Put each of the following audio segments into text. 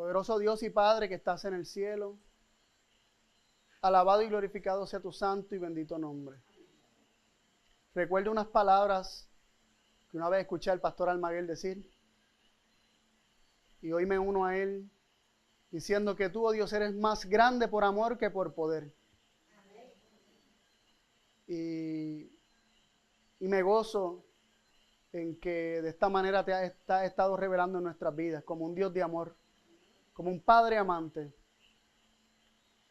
Poderoso Dios y Padre que estás en el cielo, alabado y glorificado sea tu santo y bendito nombre. Recuerdo unas palabras que una vez escuché al pastor Almaguer decir, y hoy me uno a él, diciendo que tú, oh Dios, eres más grande por amor que por poder. Y me gozo en que de esta manera te has estado revelando en nuestras vidas como un Dios de amor, como un Padre amante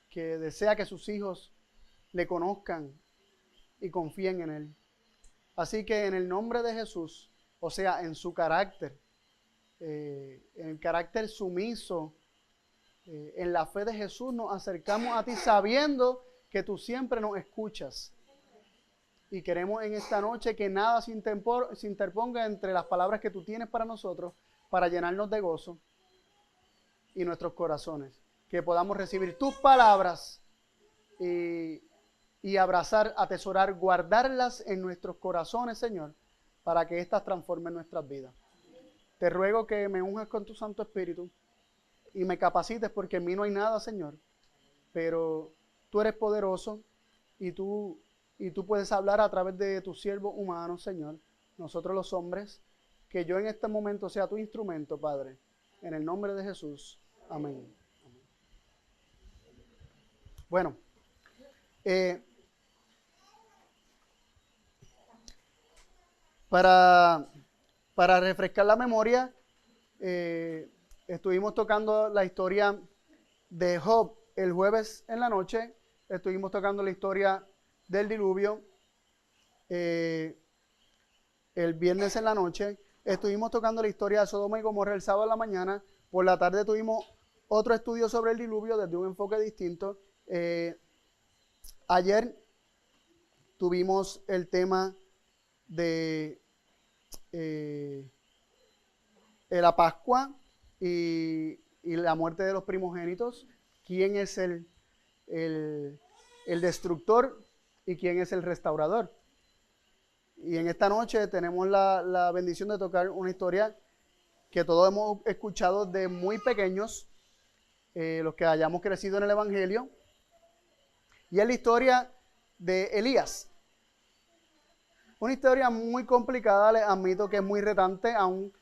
que desea que sus hijos le conozcan y confíen en Él. Así que en el nombre de Jesús, o sea, en su carácter, en el carácter sumiso, en la fe de Jesús, nos acercamos a ti sabiendo que tú siempre nos escuchas. Y queremos en esta noche que nada se interponga entre las palabras que tú tienes para nosotros, para llenarnos de gozo y nuestros corazones. Que podamos recibir tus palabras y abrazar, atesorar, guardarlas en nuestros corazones, Señor, para que éstas transformen nuestras vidas. Te ruego que me unjas con tu Santo Espíritu y me capacites, porque en mí no hay nada, Señor, pero tú eres poderoso y tú puedes hablar a través de tus siervos humanos, Señor, nosotros los hombres, que yo en este momento sea tu instrumento, Padre, en el nombre de Jesús. Amén. Bueno, para refrescar la memoria, estuvimos tocando la historia de Job el jueves en la noche, estuvimos tocando la historia del diluvio el viernes en la noche, estuvimos tocando la historia de Sodoma y Gomorra el sábado en la mañana, por la tarde tuvimos otro estudio sobre el diluvio desde un enfoque distinto. Ayer tuvimos el tema de la Pascua y la muerte de los primogénitos. ¿Quién es el destructor y quién es el restaurador? Y en esta noche tenemos la bendición de tocar una historia que todos hemos escuchado de muy pequeños, los que hayamos crecido en el Evangelio, y es la historia de Elías. Una historia muy complicada, les admito que es muy retante, aún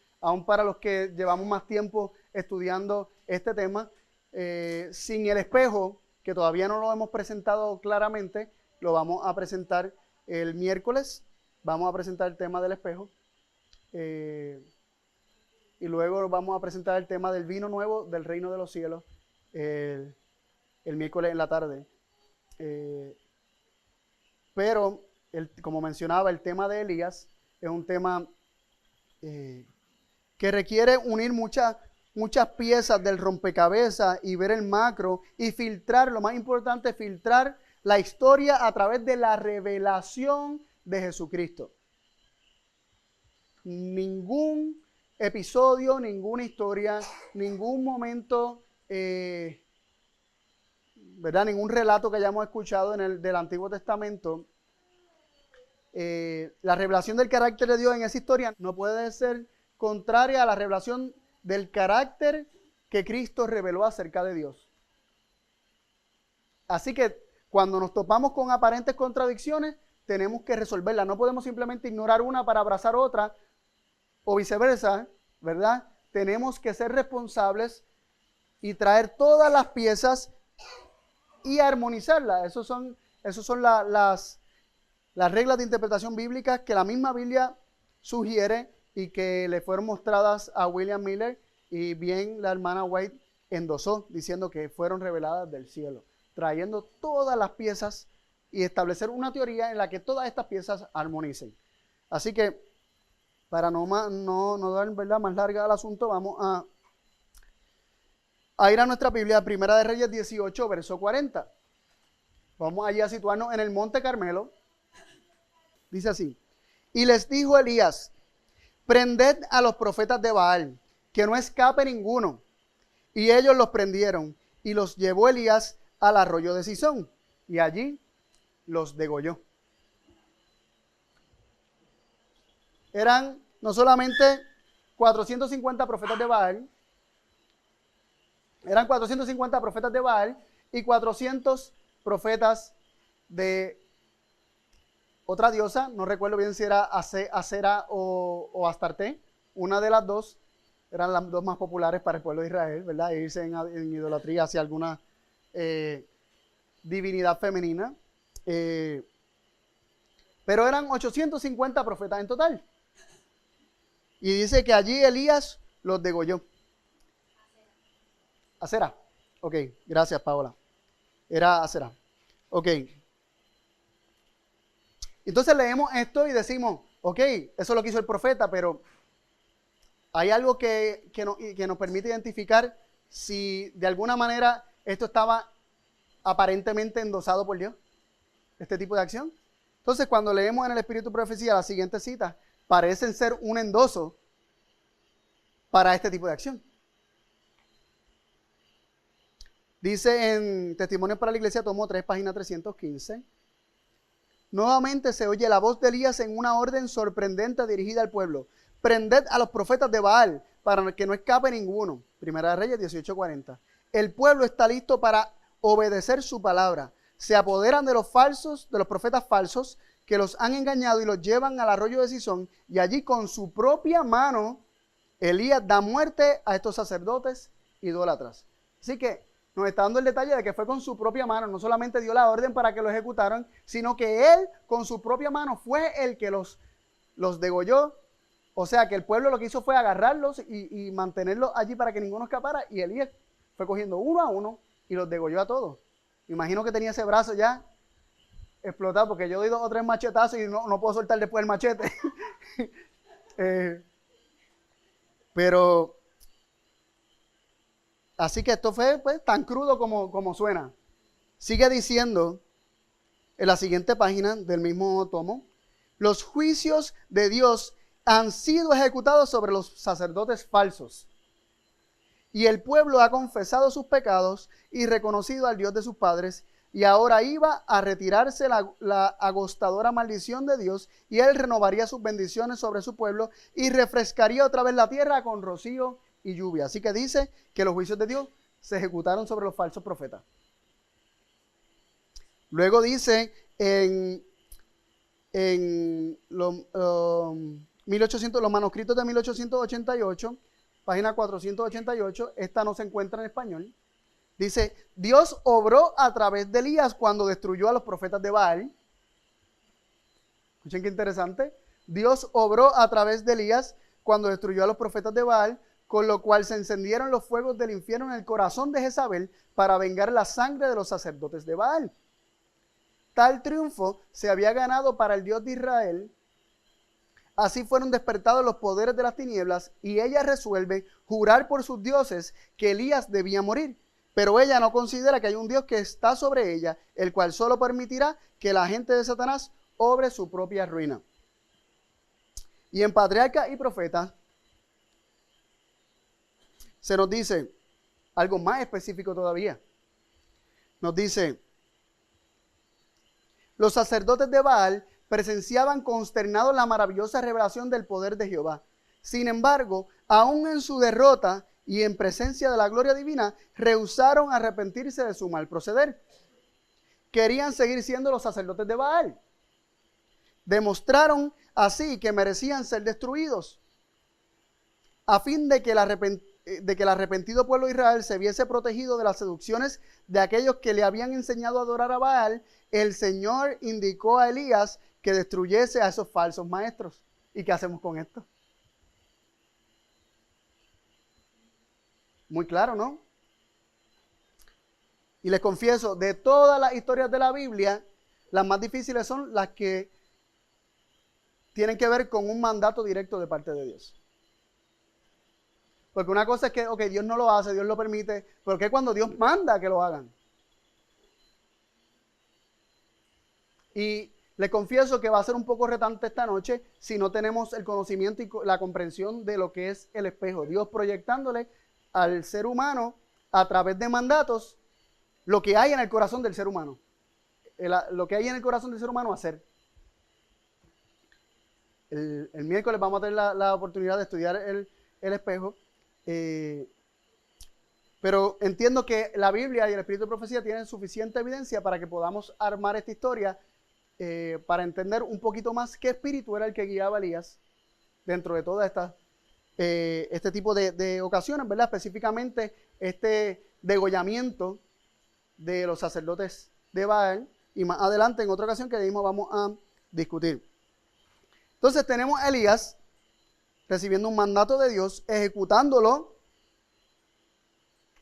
para los que llevamos más tiempo estudiando este tema. Sin el espejo, que todavía no lo hemos presentado claramente, lo vamos a presentar el miércoles. Vamos a presentar el tema del espejo. Y luego vamos a presentar el tema del vino nuevo del reino de los cielos el miércoles en la tarde. Pero, como mencionaba, el tema de Elías es un tema que requiere unir muchas piezas del rompecabezas y ver el macro y filtrar, lo más importante, filtrar la historia a través de la revelación de Jesucristo. Ningún episodio, ninguna historia, ningún momento, ¿verdad? Ningún relato que hayamos escuchado del Antiguo Testamento, la revelación del carácter de Dios en esa historia no puede ser contraria a la revelación del carácter que Cristo reveló acerca de Dios. Así que cuando nos topamos con aparentes contradicciones, tenemos que resolverlas. No podemos simplemente ignorar una para abrazar otra o viceversa, ¿verdad? Tenemos que ser responsables y traer todas las piezas y armonizarlas. Esas son las reglas de interpretación bíblica que la misma Biblia sugiere y que le fueron mostradas a William Miller, y bien la hermana White endosó diciendo que fueron reveladas del cielo, trayendo todas las piezas y establecer una teoría en la que todas estas piezas armonicen. Así que para no dar, ¿verdad?, más larga al asunto, vamos a ir a nuestra Biblia, Primera de Reyes 18, verso 40. Vamos allí a situarnos en el Monte Carmelo. Dice así: y les dijo Elías: prended a los profetas de Baal, que no escape ninguno. Y ellos los prendieron, y los llevó Elías al arroyo de Cisón, y allí los degolló. Eran no solamente 450 profetas de Baal, Eran 450 profetas de Baal y 400 profetas de otra diosa, no recuerdo bien si era Acera o Astarte, una de las dos, eran las dos más populares para el pueblo de Israel, ¿verdad? E irse en idolatría hacia alguna divinidad femenina. Pero eran 850 profetas en total. Y dice que allí Elías los degolló. Acera. Ok, gracias Paola. Era Acera. Ok. Entonces leemos esto y decimos, ok, eso es lo que hizo el profeta, pero hay algo que nos permite identificar si de alguna manera esto estaba aparentemente endosado por Dios, este tipo de acción. Entonces, cuando leemos en el Espíritu Profecía las siguientes citas, parecen ser un endoso para este tipo de acción. Dice en Testimonios para la Iglesia, tomo 3, página 315. Nuevamente se oye la voz de Elías en una orden sorprendente dirigida al pueblo. Prended a los profetas de Baal para que no escape ninguno. Primera de Reyes 18:40. El pueblo está listo para obedecer su palabra. Se apoderan de los falsos, de los profetas falsos que los han engañado y los llevan al arroyo de Sison, y allí con su propia mano Elías da muerte a estos sacerdotes idólatras. Así que nos está dando el detalle de que fue con su propia mano, no solamente dio la orden para que lo ejecutaran, sino que él con su propia mano fue el que los degolló. O sea que el pueblo lo que hizo fue agarrarlos y mantenerlos allí para que ninguno escapara, y Elías fue cogiendo uno a uno y los degolló a todos. Imagino que tenía ese brazo ya explotado, porque yo doy 2 o 3 machetazos y no puedo soltar después el machete. Pero así que esto fue pues, tan crudo como suena. Sigue diciendo en la siguiente página del mismo tomo: los juicios de Dios han sido ejecutados sobre los sacerdotes falsos, y el pueblo ha confesado sus pecados y reconocido al Dios de sus padres, y ahora iba a retirarse la agostadora maldición de Dios, y él renovaría sus bendiciones sobre su pueblo y refrescaría otra vez la tierra con rocío y lluvia. Así que dice que los juicios de Dios se ejecutaron sobre los falsos profetas. Luego dice en los manuscritos de 1888, página 488, esta no se encuentra en español. Dice, Dios obró a través de Elías cuando destruyó a los profetas de Baal. Escuchen qué interesante. Dios obró a través de Elías cuando destruyó a los profetas de Baal, con lo cual se encendieron los fuegos del infierno en el corazón de Jezabel para vengar la sangre de los sacerdotes de Baal. Tal triunfo se había ganado para el Dios de Israel. Así fueron despertados los poderes de las tinieblas, y ella resuelve jurar por sus dioses que Elías debía morir. Pero ella no considera que hay un Dios que está sobre ella, el cual solo permitirá que la gente de Satanás obre su propia ruina. Y en Patriarcas y Profetas se nos dice algo más específico todavía. Nos dice, los sacerdotes de Baal presenciaban consternados la maravillosa revelación del poder de Jehová. Sin embargo, aún en su derrota y en presencia de la gloria divina, rehusaron arrepentirse de su mal proceder. Querían seguir siendo los sacerdotes de Baal. Demostraron así que merecían ser destruidos, a fin de que el arrepentido pueblo de Israel se viese protegido de las seducciones de aquellos que le habían enseñado a adorar a Baal. El Señor indicó a Elías que destruyese a esos falsos maestros. ¿Y qué hacemos con esto? Muy claro, ¿no? Y les confieso, de todas las historias de la Biblia, las más difíciles son las que tienen que ver con un mandato directo de parte de Dios. Porque una cosa es que, ok, Dios no lo hace, Dios lo permite, pero ¿qué cuando Dios manda que lo hagan? Y les confieso que va a ser un poco retante esta noche si no tenemos el conocimiento y la comprensión de lo que es el espejo. Dios proyectándole al ser humano a través de mandatos lo que hay en el corazón del ser humano. Lo que hay en el corazón del ser humano hacer. El miércoles vamos a tener la oportunidad de estudiar el espejo. Pero entiendo que la Biblia y el Espíritu de Profecía tienen suficiente evidencia para que podamos armar esta historia para entender un poquito más qué espíritu era el que guiaba a Elías dentro de toda este tipo de ocasiones, ¿verdad? Específicamente este degollamiento de los sacerdotes de Baal, y más adelante en otra ocasión que mismo vamos a discutir. Entonces tenemos a Elías recibiendo un mandato de Dios, ejecutándolo,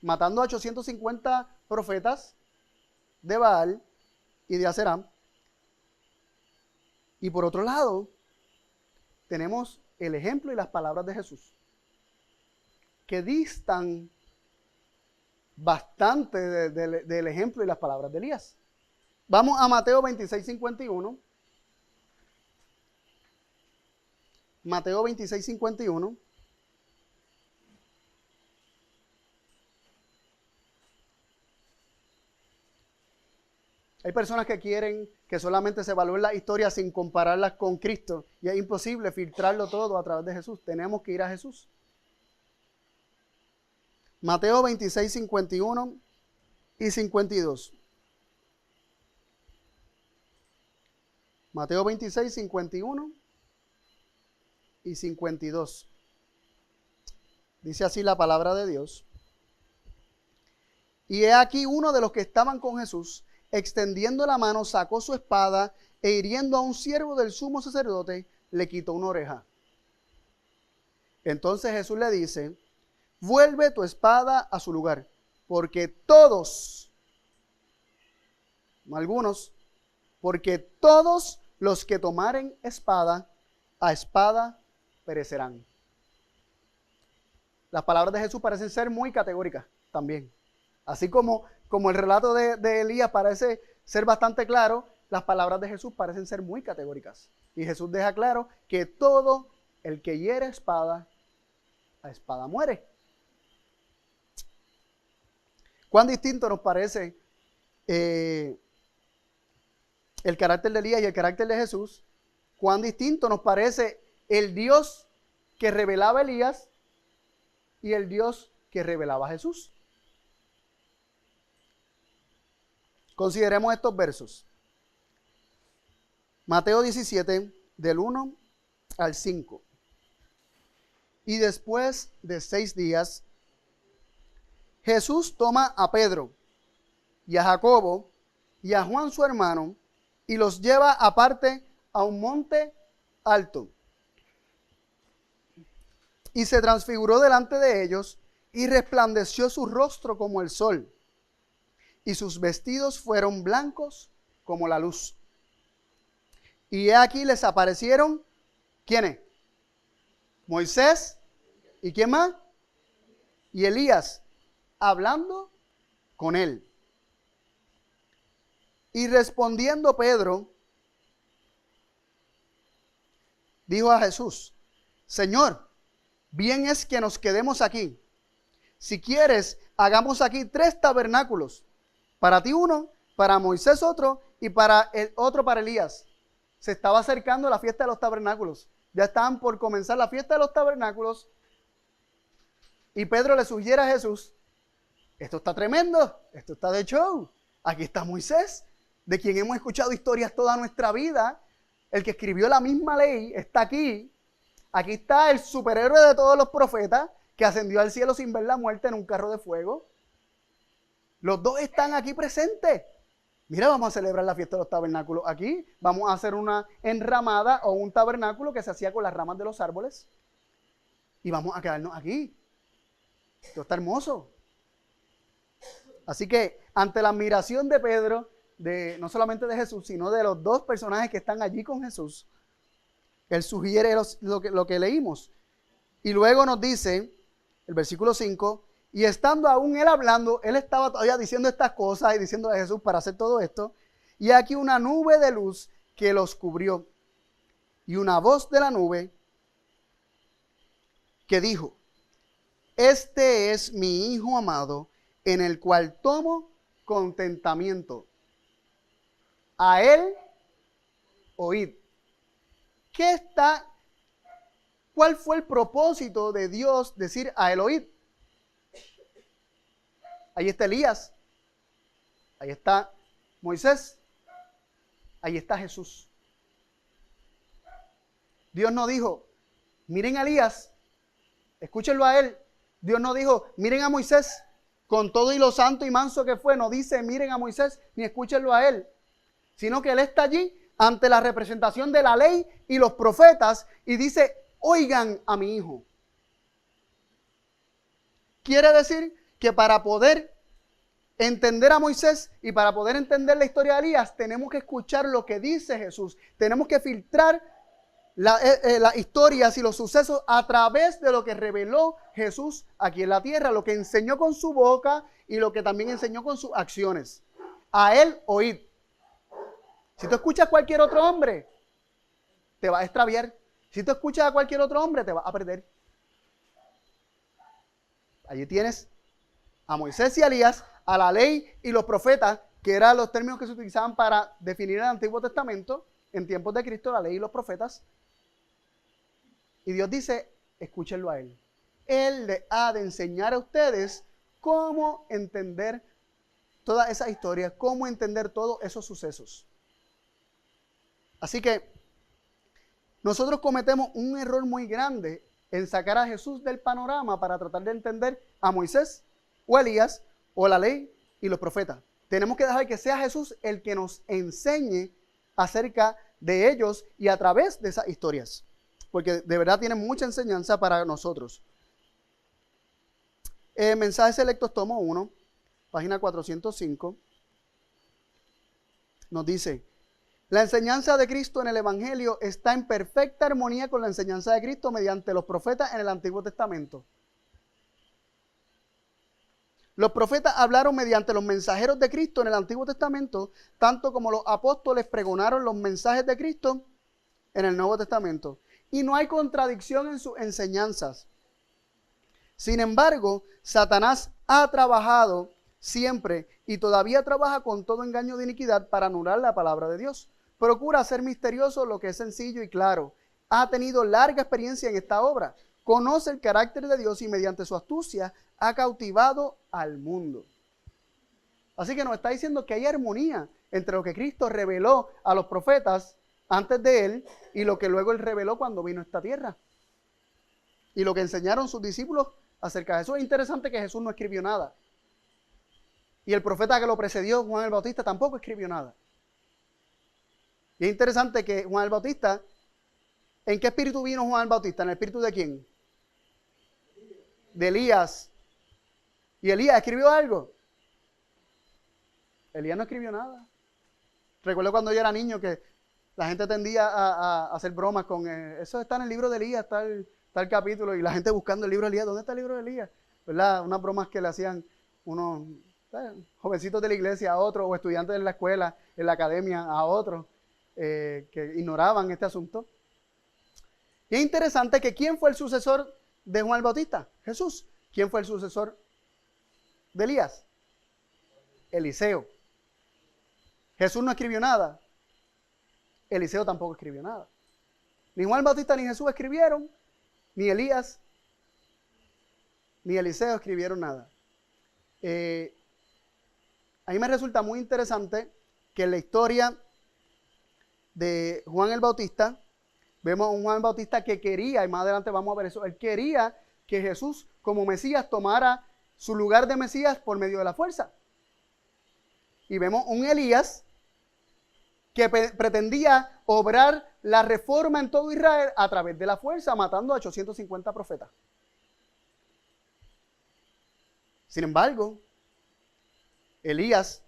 matando a 850 profetas de Baal y de Aserán. Y por otro lado, tenemos el ejemplo y las palabras de Jesús, que distan bastante del ejemplo y las palabras de Elías. Vamos a Mateo 26:51. Mateo 26:51. Hay personas que quieren que solamente se evalúen las historias sin compararlas con Cristo. Y es imposible filtrarlo todo a través de Jesús. Tenemos que ir a Jesús. Mateo 26:51 y 52. Mateo 26:51 y 52. Dice así la palabra de Dios. Y he aquí uno de los que estaban con Jesús, extendiendo la mano, sacó su espada e hiriendo a un siervo del sumo sacerdote, le quitó una oreja. Entonces Jesús le dice: vuelve tu espada a su lugar, porque todos, no algunos, porque todos los que tomaren espada, a espada perecerán. Las palabras de Jesús parecen ser muy categóricas también. Así como el relato de Elías parece ser bastante claro, las palabras de Jesús parecen ser muy categóricas. Y Jesús deja claro que todo el que hiere espada, a espada muere. ¿Cuán distinto nos parece el carácter de Elías y el carácter de Jesús? ¿Cuán distinto nos parece el Dios que revelaba a Elías y el Dios que revelaba a Jesús? Consideremos estos versos. Mateo 17, del 1 al 5. Y después de 6 días, Jesús toma a Pedro y a Jacobo y a Juan su hermano y los lleva aparte a un monte alto. Y se transfiguró delante de ellos y resplandeció su rostro como el sol. Y sus vestidos fueron blancos como la luz. Y he aquí les aparecieron, ¿quiénes? Moisés, ¿y quién más? Y Elías, hablando con él. Y respondiendo Pedro, dijo a Jesús: Señor, bien es que nos quedemos aquí. Si quieres, hagamos aquí 3 tabernáculos. Para ti uno, para Moisés otro y para el otro para Elías. Se estaba acercando la fiesta de los tabernáculos. Ya estaban por comenzar la fiesta de los tabernáculos. Y Pedro le sugiere a Jesús: esto está tremendo, esto está de show. Aquí está Moisés, de quien hemos escuchado historias toda nuestra vida. El que escribió la misma ley está aquí. Aquí está el superhéroe de todos los profetas, que ascendió al cielo sin ver la muerte en un carro de fuego. Los dos están aquí presentes. Mira, vamos a celebrar la fiesta de los tabernáculos aquí. Vamos a hacer una enramada o un tabernáculo que se hacía con las ramas de los árboles. Y vamos a quedarnos aquí. Esto está hermoso. Así que ante la admiración de Pedro, no solamente de Jesús, sino de los dos personajes que están allí con Jesús, él sugiere lo que leímos. Y luego nos dice, el versículo 5, y estando aún él hablando, él estaba todavía diciendo estas cosas y diciendo a Jesús para hacer todo esto. Y aquí una nube de luz que los cubrió. Y una voz de la nube que dijo: este es mi Hijo amado, en el cual tomo contentamiento. A él oíd. ¿Cuál fue el propósito de Dios decir a él oíd? Ahí está Elías, ahí está Moisés, ahí está Jesús. Dios no dijo, miren a Elías, escúchenlo a él. Dios no dijo, miren a Moisés, con todo y lo santo y manso que fue. No dice, miren a Moisés, ni escúchenlo a él. Sino que él está allí ante la representación de la ley y los profetas y dice, oigan a mi hijo. Quiere decir que para poder entender a Moisés y para poder entender la historia de Elías, tenemos que escuchar lo que dice Jesús. Tenemos que filtrar las historias y los sucesos a través de lo que reveló Jesús aquí en la tierra, lo que enseñó con su boca y lo que también enseñó con sus acciones. A él oíd. Si tú escuchas a cualquier otro hombre, te vas a extraviar. Si tú escuchas a cualquier otro hombre, te vas a perder. Allí tienes a Moisés y a Elías, a la ley y los profetas, que eran los términos que se utilizaban para definir el Antiguo Testamento en tiempos de Cristo, la ley y los profetas. Y Dios dice, escúchenlo a él. Él le ha de enseñar a ustedes cómo entender toda esa historia, cómo entender todos esos sucesos. Así que nosotros cometemos un error muy grande en sacar a Jesús del panorama para tratar de entender a Moisés o a Elías o la ley y los profetas. Tenemos que dejar que sea Jesús el que nos enseñe acerca de ellos y a través de esas historias. Porque de verdad tiene mucha enseñanza para nosotros. Mensajes Selectos, tomo 1, página 405. Nos dice, la enseñanza de Cristo en el Evangelio está en perfecta armonía con la enseñanza de Cristo mediante los profetas en el Antiguo Testamento. Los profetas hablaron mediante los mensajeros de Cristo en el Antiguo Testamento, tanto como los apóstoles pregonaron los mensajes de Cristo en el Nuevo Testamento. Y no hay contradicción en sus enseñanzas. Sin embargo, Satanás ha trabajado siempre y todavía trabaja con todo engaño de iniquidad para anular la palabra de Dios. Procura hacer misterioso lo que es sencillo y claro. Ha tenido larga experiencia en esta obra. Conoce el carácter de Dios y mediante su astucia ha cautivado al mundo. Así que nos está diciendo que hay armonía entre lo que Cristo reveló a los profetas antes de él y lo que luego él reveló cuando vino a esta tierra. Y lo que enseñaron sus discípulos acerca de eso. Es interesante que Jesús no escribió nada. Y el profeta que lo precedió, Juan el Bautista, tampoco escribió nada. Y es interesante que Juan el Bautista, ¿en qué espíritu vino Juan el Bautista? ¿En el espíritu de quién? De Elías. ¿Y Elías escribió algo? Elías no escribió nada. Recuerdo cuando yo era niño que la gente tendía a hacer bromas con eso está en el libro de Elías, tal capítulo, y la gente buscando el libro de Elías. ¿Dónde está el libro de Elías? ¿Verdad? Unas bromas que le hacían unos jovencitos de la iglesia a otros, o estudiantes de la escuela, en la academia a otros, que ignoraban este asunto. Y es interesante que ¿quién fue el sucesor de Juan el Bautista? Jesús. ¿Quién fue el sucesor de Elías? Eliseo. Jesús no escribió nada. Eliseo tampoco escribió nada. Ni Juan el Bautista ni Jesús escribieron, ni Elías, ni Eliseo escribieron nada. A mí me resulta muy interesante que en la historia de Juan el Bautista, vemos a un Juan el Bautista que quería, y más adelante vamos a ver eso, él quería que Jesús como Mesías tomara su lugar de Mesías por medio de la fuerza. Y vemos un Elías que pretendía obrar la reforma en todo Israel a través de la fuerza, matando a 850 profetas. Sin embargo, Elías,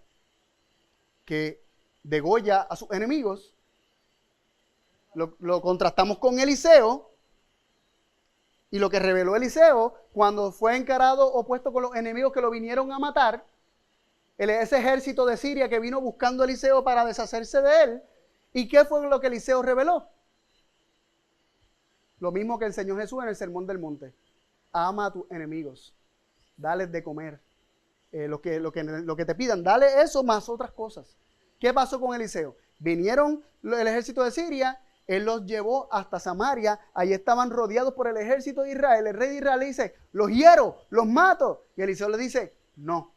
que degolla a sus enemigos, lo contrastamos con Eliseo, y lo que reveló Eliseo cuando fue encarado opuesto con los enemigos que lo vinieron a matar, ese ejército de Siria que vino buscando a Eliseo para deshacerse de él. ¿Y qué fue lo que Eliseo reveló? Lo mismo que enseñó Jesús en el Sermón del Monte. Ama a tus enemigos, dales de comer. Lo que te pidan, dale eso más otras cosas. ¿Qué pasó con Eliseo? Vinieron el ejército de Siria, él los llevó hasta Samaria, ahí estaban rodeados por el ejército de Israel. El rey de Israel le dice, los hiero, los mato. Y Eliseo le dice, no,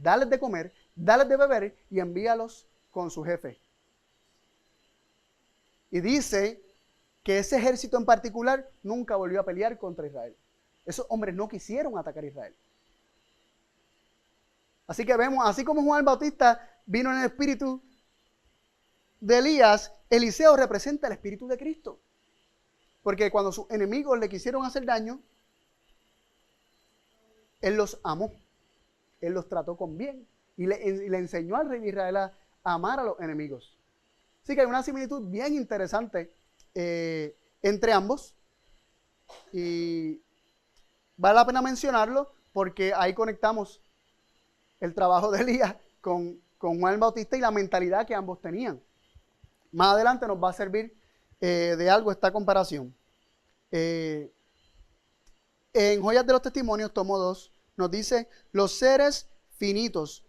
dales de comer, dales de beber y envíalos con su jefe. Y dice que ese ejército en particular nunca volvió a pelear contra Israel. Esos hombres no quisieron atacar a Israel. Así que vemos, así como Juan el Bautista vino en el espíritu de Elías, Eliseo representa el espíritu de Cristo. Porque cuando sus enemigos le quisieron hacer daño, él los amó. Él los trató con bien. Y le enseñó al rey de Israel a amar a los enemigos. Así que hay una similitud bien interesante entre ambos. Y vale la pena mencionarlo porque ahí conectamos el trabajo de Elías con Juan el Bautista y la mentalidad que ambos tenían. Más adelante nos va a servir de algo esta comparación. En Joyas de los Testimonios, tomo 2, nos dice los seres finitos,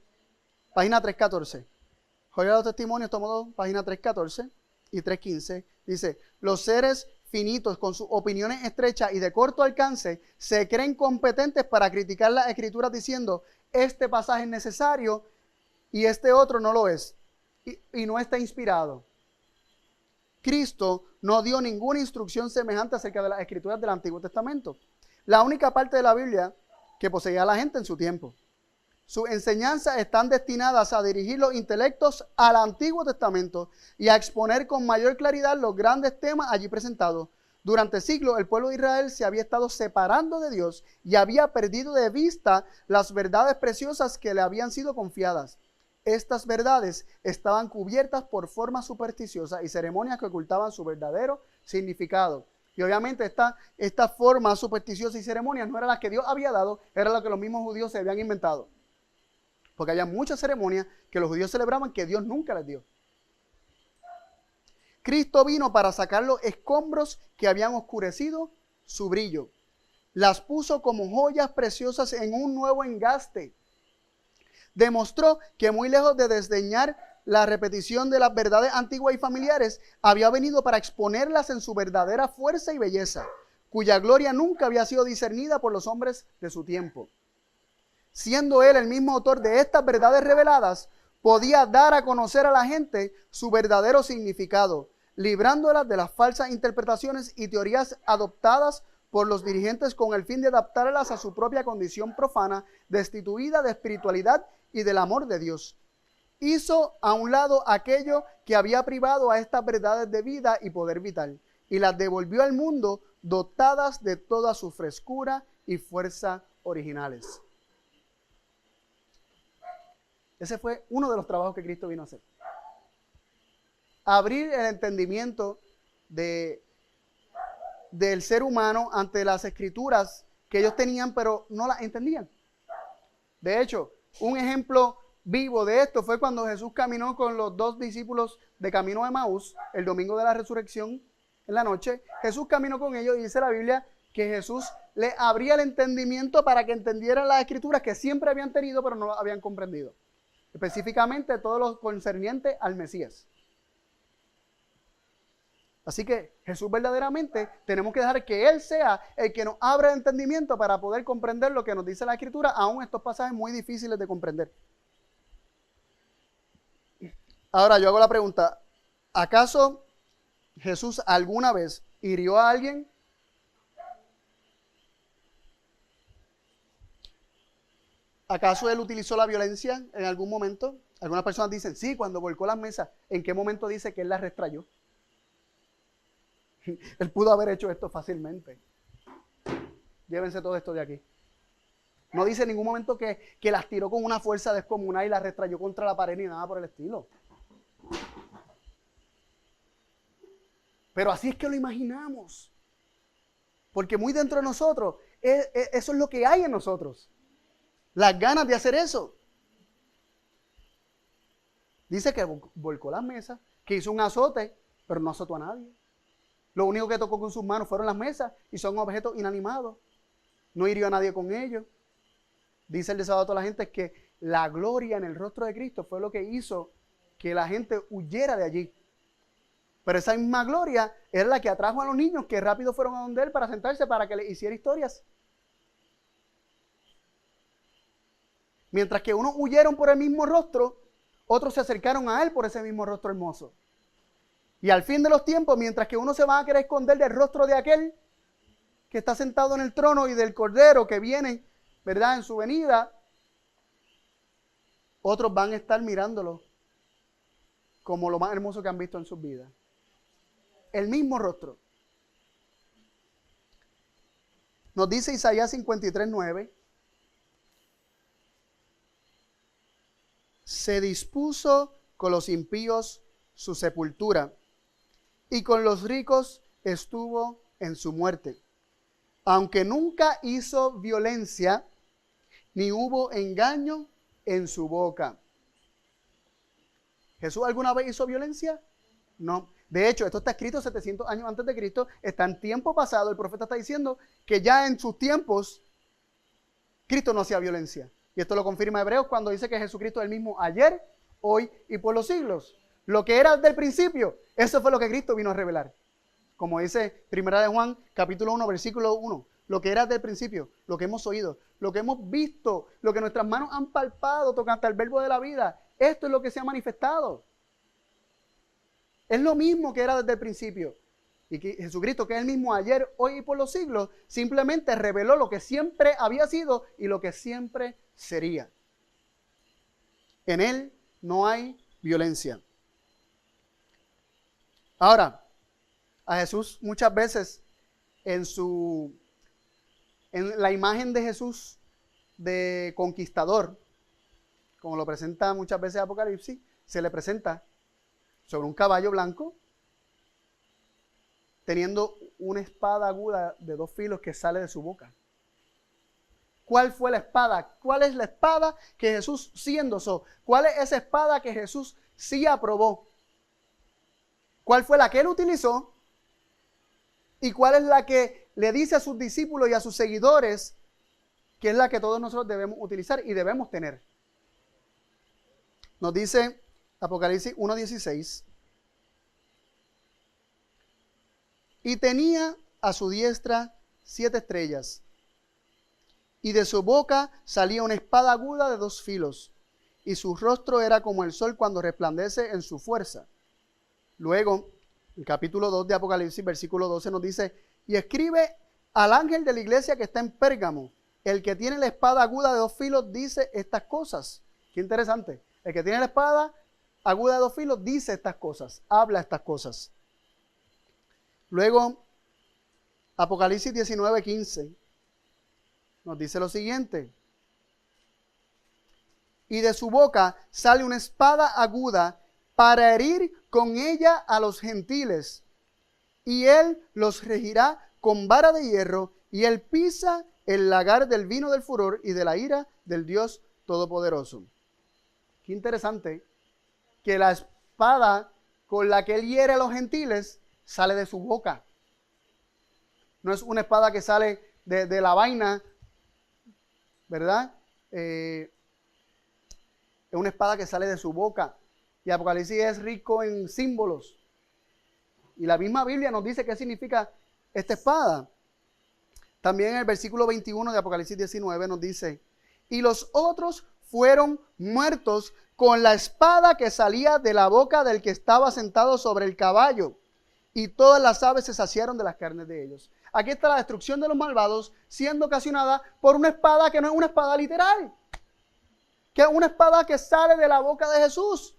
página 314. Joyas de los Testimonios, tomo 2, página 314 y 315. Dice, los seres finitos con sus opiniones estrechas y de corto alcance se creen competentes para criticar las escrituras diciendo, este pasaje es necesario y este otro no lo es y no está inspirado. Cristo no dio ninguna instrucción semejante acerca de las escrituras del Antiguo Testamento. La única parte de la Biblia que poseía la gente en su tiempo. Sus enseñanzas están destinadas a dirigir los intelectos al Antiguo Testamento y a exponer con mayor claridad los grandes temas allí presentados. Durante siglos el pueblo de Israel se había estado separando de Dios y había perdido de vista las verdades preciosas que le habían sido confiadas. Estas verdades estaban cubiertas por formas supersticiosas y ceremonias que ocultaban su verdadero significado. Y obviamente estas formas supersticiosas y ceremonias no eran las que Dios había dado, eran las que los mismos judíos se habían inventado. Porque había muchas ceremonias que los judíos celebraban que Dios nunca les dio. Cristo vino para sacar los escombros que habían oscurecido su brillo. Las puso como joyas preciosas en un nuevo engaste. Demostró que muy lejos de desdeñar la repetición de las verdades antiguas y familiares, había venido para exponerlas en su verdadera fuerza y belleza, cuya gloria nunca había sido discernida por los hombres de su tiempo. Siendo él el mismo autor de estas verdades reveladas, podía dar a conocer a la gente su verdadero significado, librándolas de las falsas interpretaciones y teorías adoptadas por los dirigentes con el fin de adaptarlas a su propia condición profana, destituida de espiritualidad y del amor de Dios. Hizo a un lado aquello que había privado a estas verdades de vida y poder vital, y las devolvió al mundo dotadas de toda su frescura y fuerza originales. Ese fue uno de los trabajos que Cristo vino a hacer. Abrir el entendimiento del ser humano ante las escrituras que ellos tenían, pero no las entendían. De hecho, un ejemplo vivo de esto fue cuando Jesús caminó con los 2 discípulos de camino a Emaús, el domingo de la resurrección en la noche. Jesús caminó con ellos y dice la Biblia que Jesús le abría el entendimiento para que entendieran las escrituras que siempre habían tenido, pero no habían comprendido. Específicamente todo lo concerniente al Mesías. Así que Jesús verdaderamente tenemos que dejar que Él sea el que nos abra el entendimiento para poder comprender lo que nos dice la Escritura, aún estos pasajes muy difíciles de comprender. Ahora yo hago la pregunta, ¿acaso Jesús alguna vez hirió a alguien? ¿Acaso Él utilizó la violencia en algún momento? Algunas personas dicen, sí, cuando volcó las mesas. ¿En qué momento dice que Él las restrayó? Él pudo haber hecho esto fácilmente. Llévense todo esto de aquí. No dice en ningún momento que las tiró con una fuerza descomunal y las restrayó contra la pared ni nada por el estilo. Pero así es que lo imaginamos. Porque muy dentro de nosotros, eso es lo que hay en nosotros. Las ganas de hacer eso. Dice que volcó las mesas, que hizo un azote, pero no azotó a nadie. Lo único que tocó con sus manos fueron las mesas y son objetos inanimados. No hirió a nadie con ellos. Dice el desabato a la gente que la gloria en el rostro de Cristo fue lo que hizo que la gente huyera de allí. Pero esa misma gloria era la que atrajo a los niños que rápido fueron a donde Él para sentarse para que le hiciera historias. Mientras que unos huyeron por el mismo rostro, otros se acercaron a él por ese mismo rostro hermoso. Y al fin de los tiempos, mientras que uno se va a querer esconder del rostro de aquel que está sentado en el trono y del Cordero que viene, ¿verdad?, en su venida, otros van a estar mirándolo como lo más hermoso que han visto en sus vidas. El mismo rostro. Nos dice Isaías 53:9. Se dispuso con los impíos su sepultura, y con los ricos estuvo en su muerte. Aunque nunca hizo violencia, ni hubo engaño en su boca. ¿Jesús alguna vez hizo violencia? No. De hecho, esto está escrito 700 años antes de Cristo, está en tiempo pasado. El profeta está diciendo que ya en sus tiempos Cristo no hacía violencia. Y esto lo confirma Hebreos cuando dice que Jesucristo es el mismo ayer, hoy y por los siglos. Lo que era desde el principio, eso fue lo que Cristo vino a revelar. Como dice 1 de Juan, capítulo 1, versículo 1. Lo que era desde el principio, lo que hemos oído, lo que hemos visto, lo que nuestras manos han palpado tocante al verbo de la vida. Esto es lo que se ha manifestado. Es lo mismo que era desde el principio. Y que Jesucristo, que es el mismo ayer, hoy y por los siglos, simplemente reveló lo que siempre había sido y lo que siempre sería. En él no hay violencia. Ahora, a Jesús muchas veces en la imagen de Jesús de conquistador, como lo presenta muchas veces Apocalipsis, se le presenta sobre un caballo blanco, teniendo una espada aguda de 2 filos que sale de su boca. ¿Cuál fue la espada? ¿Cuál es la espada que Jesús sí endosó? ¿Cuál es esa espada que Jesús sí aprobó? ¿Cuál fue la que él utilizó? ¿Y cuál es la que le dice a sus discípulos y a sus seguidores que es la que todos nosotros debemos utilizar y debemos tener? Nos dice Apocalipsis 1:16. Y tenía a su diestra 7 estrellas, y de su boca salía una espada aguda de 2 filos, y su rostro era como el sol cuando resplandece en su fuerza. Luego, el capítulo 2 de Apocalipsis, versículo 12, nos dice: y escribe al ángel de la iglesia que está en Pérgamo, el que tiene la espada aguda de 2 filos dice estas cosas. Qué interesante. El que tiene la espada aguda de 2 filos dice estas cosas, habla estas cosas. Luego, Apocalipsis 19:15 nos dice lo siguiente: y de su boca sale una espada aguda para herir con ella a los gentiles, y él los regirá con vara de hierro, y él pisa el lagar del vino del furor y de la ira del Dios Todopoderoso. Qué interesante que la espada con la que él hiere a los gentiles sale de su boca. No es una espada que sale de la vaina, ¿verdad? Es una espada que sale de su boca. Y Apocalipsis es rico en símbolos. Y la misma Biblia nos dice qué significa esta espada. También en el versículo 21 de Apocalipsis 19 nos dice: y los otros fueron muertos con la espada que salía de la boca del que estaba sentado sobre el caballo, y todas las aves se saciaron de las carnes de ellos. Aquí está la destrucción de los malvados siendo ocasionada por una espada que no es una espada literal, que es una espada que sale de la boca de Jesús.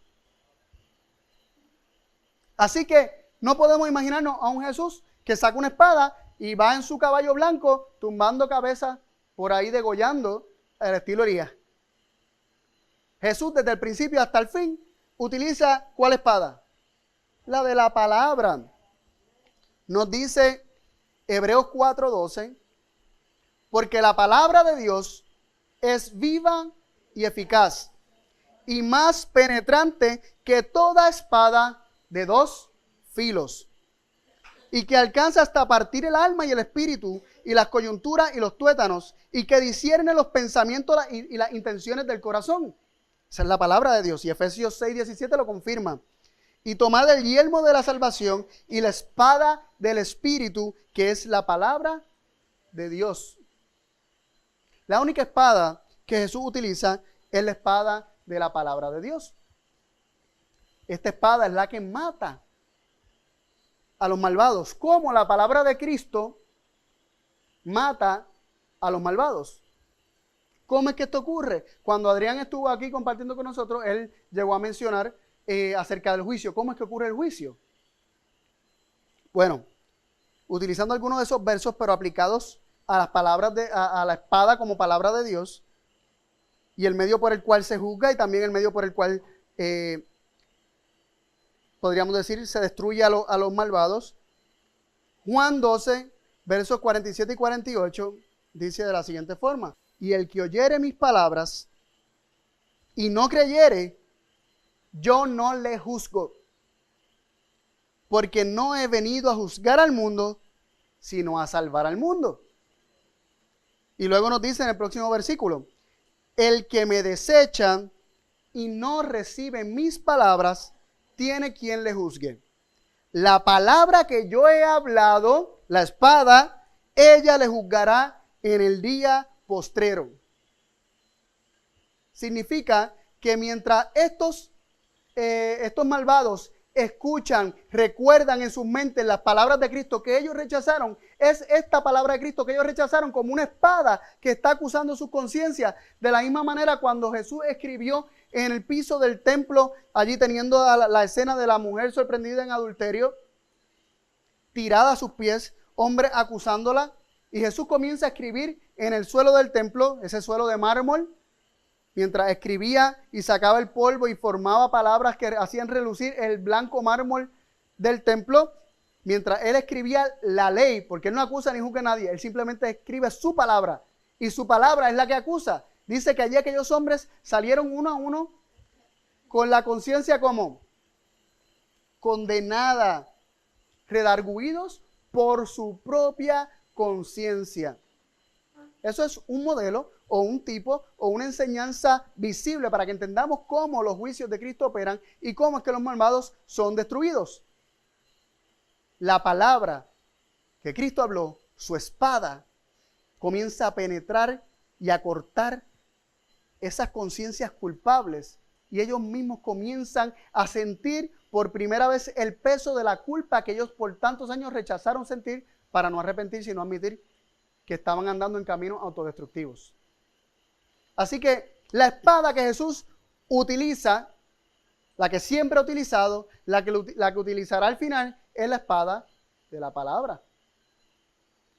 Así que no podemos imaginarnos a un Jesús que saca una espada y va en su caballo blanco tumbando cabezas por ahí, degollando al estilo Elías. Jesús desde el principio hasta el fin utiliza ¿cuál espada? La de la palabra. Nos dice Hebreos 4:12, porque la palabra de Dios es viva y eficaz, y más penetrante que toda espada de 2 filos, y que alcanza hasta partir el alma y el espíritu, y las coyunturas y los tuétanos, y que discierne los pensamientos y las intenciones del corazón. Esa es la palabra de Dios, y Efesios 6:17 lo confirma. Y tomad el yelmo de la salvación y la espada del Espíritu, que es la palabra de Dios. La única espada que Jesús utiliza es es la espada de la palabra de Dios. Esta espada es la que mata a los malvados, como la palabra de Cristo mata a los malvados. ¿Cómo es que esto ocurre? Cuando Adrián estuvo aquí compartiendo con nosotros, él llegó a mencionar acerca del juicio. ¿Cómo es que ocurre el juicio? Bueno, utilizando algunos de esos versos, pero aplicados a las palabras a la espada como palabra de Dios, y el medio por el cual se juzga, y también el medio por el cual podríamos decir se destruye a los malvados. Juan 12, versos 47 y 48, dice de la siguiente forma: y el que oyere mis palabras y no creyere, yo no le juzgo, porque no he venido a juzgar al mundo, sino a salvar al mundo. Y luego nos dice en el próximo versículo: el que me desecha y no recibe mis palabras, tiene quien le juzgue. La palabra que yo he hablado, la espada, ella le juzgará en el día postrero. Significa que mientras estos malvados escuchan, recuerdan en sus mentes las palabras de Cristo que ellos rechazaron, es esta palabra de Cristo que ellos rechazaron como una espada que está acusando su conciencia. De la misma manera, cuando Jesús escribió en el piso del templo, allí teniendo la escena de la mujer sorprendida en adulterio, tirada a sus pies, hombres acusándola, y Jesús comienza a escribir en el suelo del templo, ese suelo de mármol. Mientras escribía y sacaba el polvo y formaba palabras que hacían relucir el blanco mármol del templo, mientras él escribía la ley, porque él no acusa ni juzga a nadie, él simplemente escribe su palabra, y su palabra es la que acusa. Dice que allí aquellos hombres salieron uno a uno con la conciencia como condenada, redarguidos por su propia conciencia. Eso es un modelo o un tipo o una enseñanza visible para que entendamos cómo los juicios de Cristo operan y cómo es que los malvados son destruidos. La palabra que Cristo habló, su espada, comienza a penetrar y a cortar esas conciencias culpables, y ellos mismos comienzan a sentir por primera vez el peso de la culpa que ellos por tantos años rechazaron sentir para no arrepentirse y no admitir que estaban andando en caminos autodestructivos. Así que la espada que Jesús utiliza, la que siempre ha utilizado, la que utilizará al final, es la espada de la palabra.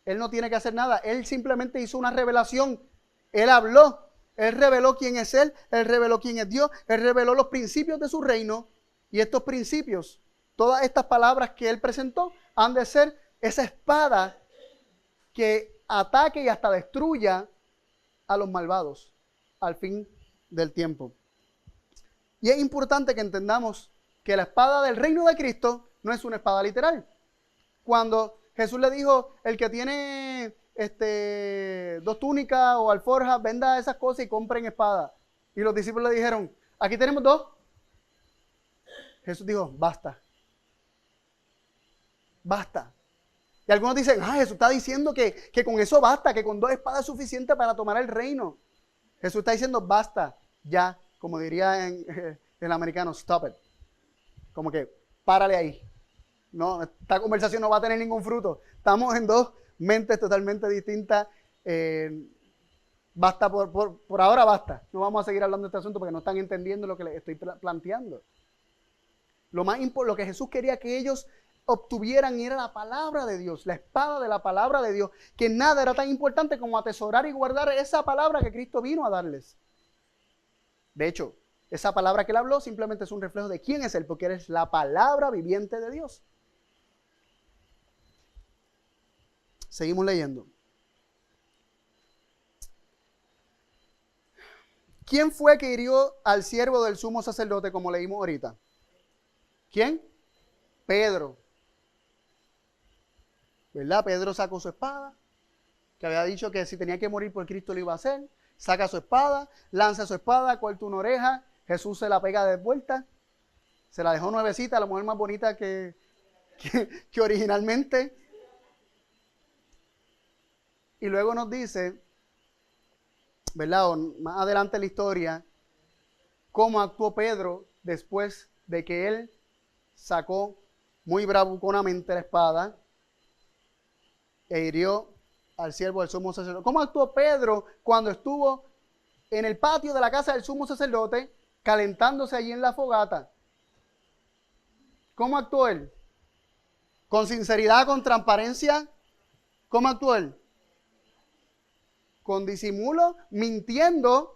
Él no tiene que hacer nada, él simplemente hizo una revelación, él habló, él reveló quién es él reveló quién es Dios, él reveló los principios de su reino, y estos principios, todas estas palabras que él presentó, han de ser esa espada que ataque y hasta destruya a los malvados al fin del tiempo. Y es importante que entendamos que la espada del reino de Cristo no es una espada literal. Cuando Jesús le dijo, el que tiene 2 túnicas o alforjas, venda esas cosas y compren espada. Y los discípulos le dijeron, aquí tenemos 2. Jesús dijo, basta. Basta. Y algunos dicen, Jesús está diciendo que con eso basta, que con 2 espadas es suficiente para tomar el reino. Jesús está diciendo, basta, ya, como diría en el americano, stop it. Como que, párale ahí. No, esta conversación no va a tener ningún fruto. Estamos en 2 mentes totalmente distintas. Basta, por ahora basta. No vamos a seguir hablando de este asunto porque no están entendiendo lo que les estoy planteando. Lo que Jesús quería que ellos obtuvieran era la palabra de Dios, la espada de la palabra de Dios, que nada era tan importante como atesorar y guardar esa palabra que Cristo vino a darles. De hecho, esa palabra que él habló simplemente es un reflejo de quién es él, porque eres la palabra viviente de Dios. Seguimos leyendo. ¿Quién fue que hirió al siervo del sumo sacerdote, como leímos ahorita? ¿Quién? Pedro. ¿Verdad? Pedro sacó su espada, que había dicho que si tenía que morir por Cristo lo iba a hacer. Saca su espada, lanza su espada, corta una oreja. Jesús se la pega de vuelta. Se la dejó nuevecita, la mujer más bonita que originalmente. Y luego nos dice, ¿verdad? Más adelante en la historia, cómo actuó Pedro después de que él sacó muy bravuconamente la espada e hirió al siervo del sumo sacerdote. ¿Cómo actuó Pedro cuando estuvo en el patio de la casa del sumo sacerdote, calentándose allí en la fogata? ¿Cómo actuó él? ¿Con sinceridad, con transparencia? ¿Cómo actuó él? Con disimulo, mintiendo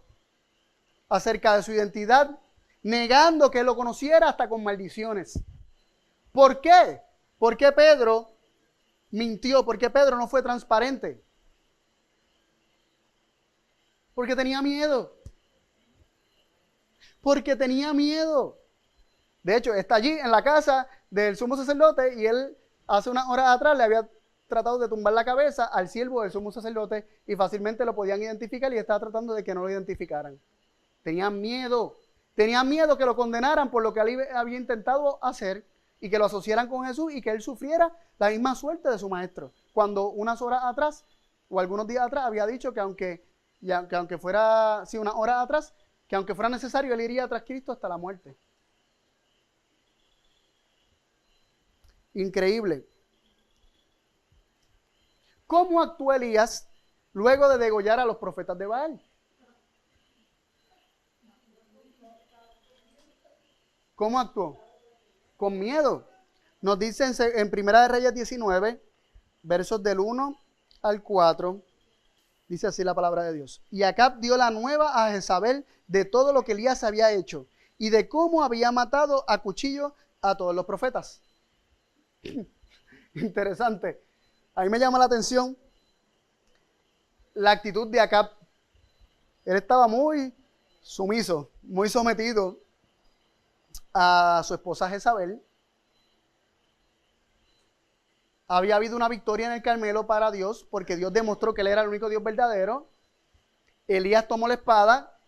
acerca de su identidad, negando que lo conociera hasta con maldiciones. ¿Por qué? ¿Por qué Pedro mintió? ¿Por qué Pedro no fue transparente? Porque tenía miedo. Porque tenía miedo. De hecho, está allí en la casa del sumo sacerdote y él hace unas horas atrás le había tratado de tumbar la cabeza al siervo del sumo sacerdote y fácilmente lo podían identificar y estaba tratando de que no lo identificaran. Tenían miedo que lo condenaran por lo que él había intentado hacer y que lo asociaran con Jesús y que él sufriera la misma suerte de su maestro. Cuando unas horas atrás o algunos días atrás había dicho que aunque fuera, sí, unas horas atrás, que aunque fuera necesario, él iría tras Cristo hasta la muerte. Increíble. ¿Cómo actuó Elías luego de degollar a los profetas de Baal? ¿Cómo actuó? Con miedo. Nos dice en Primera de Reyes 19, versos del 1 al 4, dice así la palabra de Dios. Y Acab dio la nueva a Jezabel de todo lo que Elías había hecho y de cómo había matado a cuchillo a todos los profetas. Interesante. A mí me llama la atención la actitud de Acab. Él estaba muy sumiso, muy sometido a su esposa Jezabel. Había habido una victoria en el Carmelo para Dios, porque Dios demostró que Él era el único Dios verdadero. Elías tomó la espada.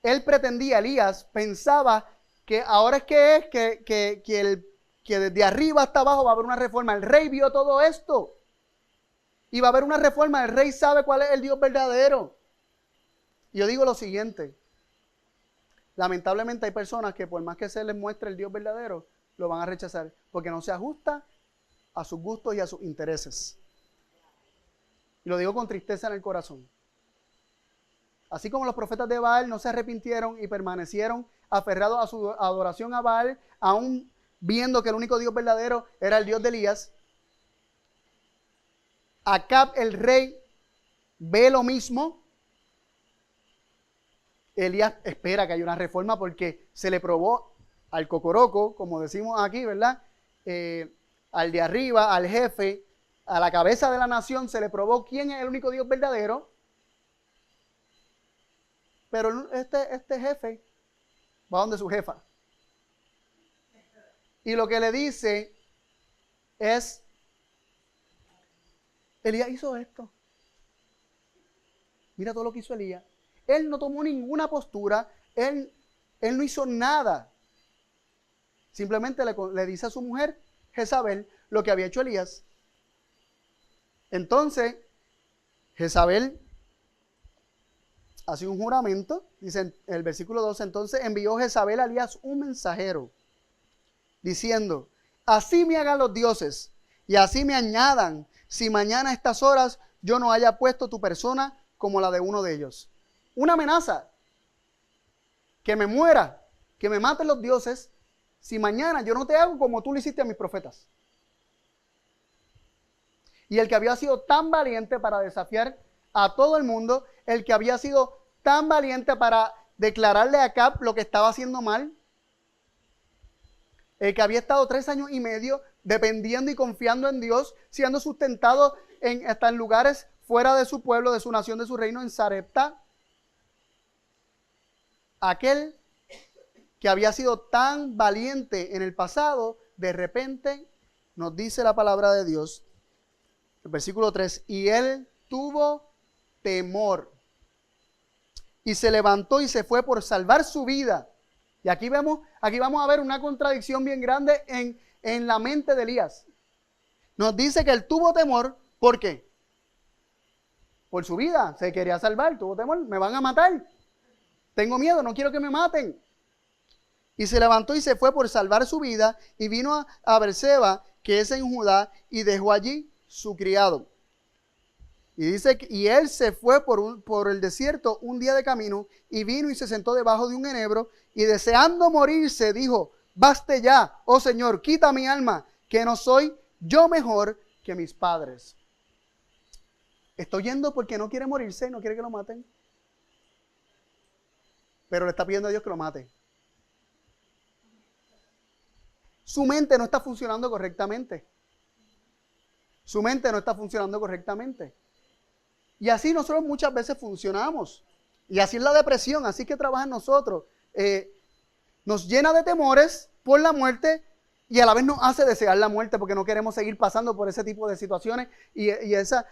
Él pretendía, Elías pensaba que ahora es que desde arriba hasta abajo va a haber una reforma. El rey vio todo esto. Y va a haber una reforma. El rey sabe cuál es el Dios verdadero. Y yo digo lo siguiente. Lamentablemente hay personas que por más que se les muestre el Dios verdadero, lo van a rechazar. Porque no se ajusta a sus gustos y a sus intereses. Y lo digo con tristeza en el corazón. Así como los profetas de Baal no se arrepintieron y permanecieron aferrados a su adoración a Baal, aún viendo que el único Dios verdadero era el Dios de Elías, Acab el rey ve lo mismo. Elías espera que haya una reforma porque se le probó al cocoroco, como decimos aquí, ¿verdad? Al de arriba, al jefe, a la cabeza de la nación, se le probó quién es el único Dios verdadero. Pero este jefe va donde su jefa. Y lo que le dice es, Elías hizo esto. Mira todo lo que hizo Elías. Él no tomó ninguna postura, él no hizo nada. Simplemente le dice a su mujer, Jezabel, lo que había hecho Elías. Entonces, Jezabel hace un juramento, dice en el versículo 12, entonces envió Jezabel a Elías un mensajero, diciendo, así me hagan los dioses, y así me añadan, si mañana a estas horas yo no haya puesto tu persona como la de uno de ellos. Una amenaza, que me muera, que me maten los dioses, si mañana yo no te hago como tú le hiciste a mis profetas. Y el que había sido tan valiente para desafiar a todo el mundo, el que había sido tan valiente para declararle a Acab lo que estaba haciendo mal, el que había estado 3 años y medio dependiendo y confiando en Dios, siendo sustentado hasta en lugares fuera de su pueblo, de su nación, de su reino, en Sarepta. Aquel que había sido tan valiente en el pasado, de repente nos dice la palabra de Dios, el versículo 3, y él tuvo temor y se levantó y se fue por salvar su vida. Y aquí vamos a ver una contradicción bien grande en la mente de Elías. Nos dice que él tuvo temor, ¿por qué? Por su vida, se quería salvar, tuvo temor, me van a matar. tengo miedo, no quiero que me maten. Y se levantó y se fue por salvar su vida y vino a Berseba, que es en Judá, y dejó allí su criado. Y dice, y él se fue por el desierto un día de camino y vino y se sentó debajo de un enebro y deseando morirse dijo, baste ya, oh Señor, quita mi alma, que no soy yo mejor que mis padres. Está oyendo porque no quiere morirse, no quiere que lo maten, pero le está pidiendo a Dios que lo mate. Su mente no está funcionando correctamente. Su mente no está funcionando correctamente. Y así nosotros muchas veces funcionamos. Y así es la depresión, así que trabaja en nosotros. Nos llena de temores por la muerte y a la vez nos hace desear la muerte porque no queremos seguir pasando por ese tipo de situaciones y esa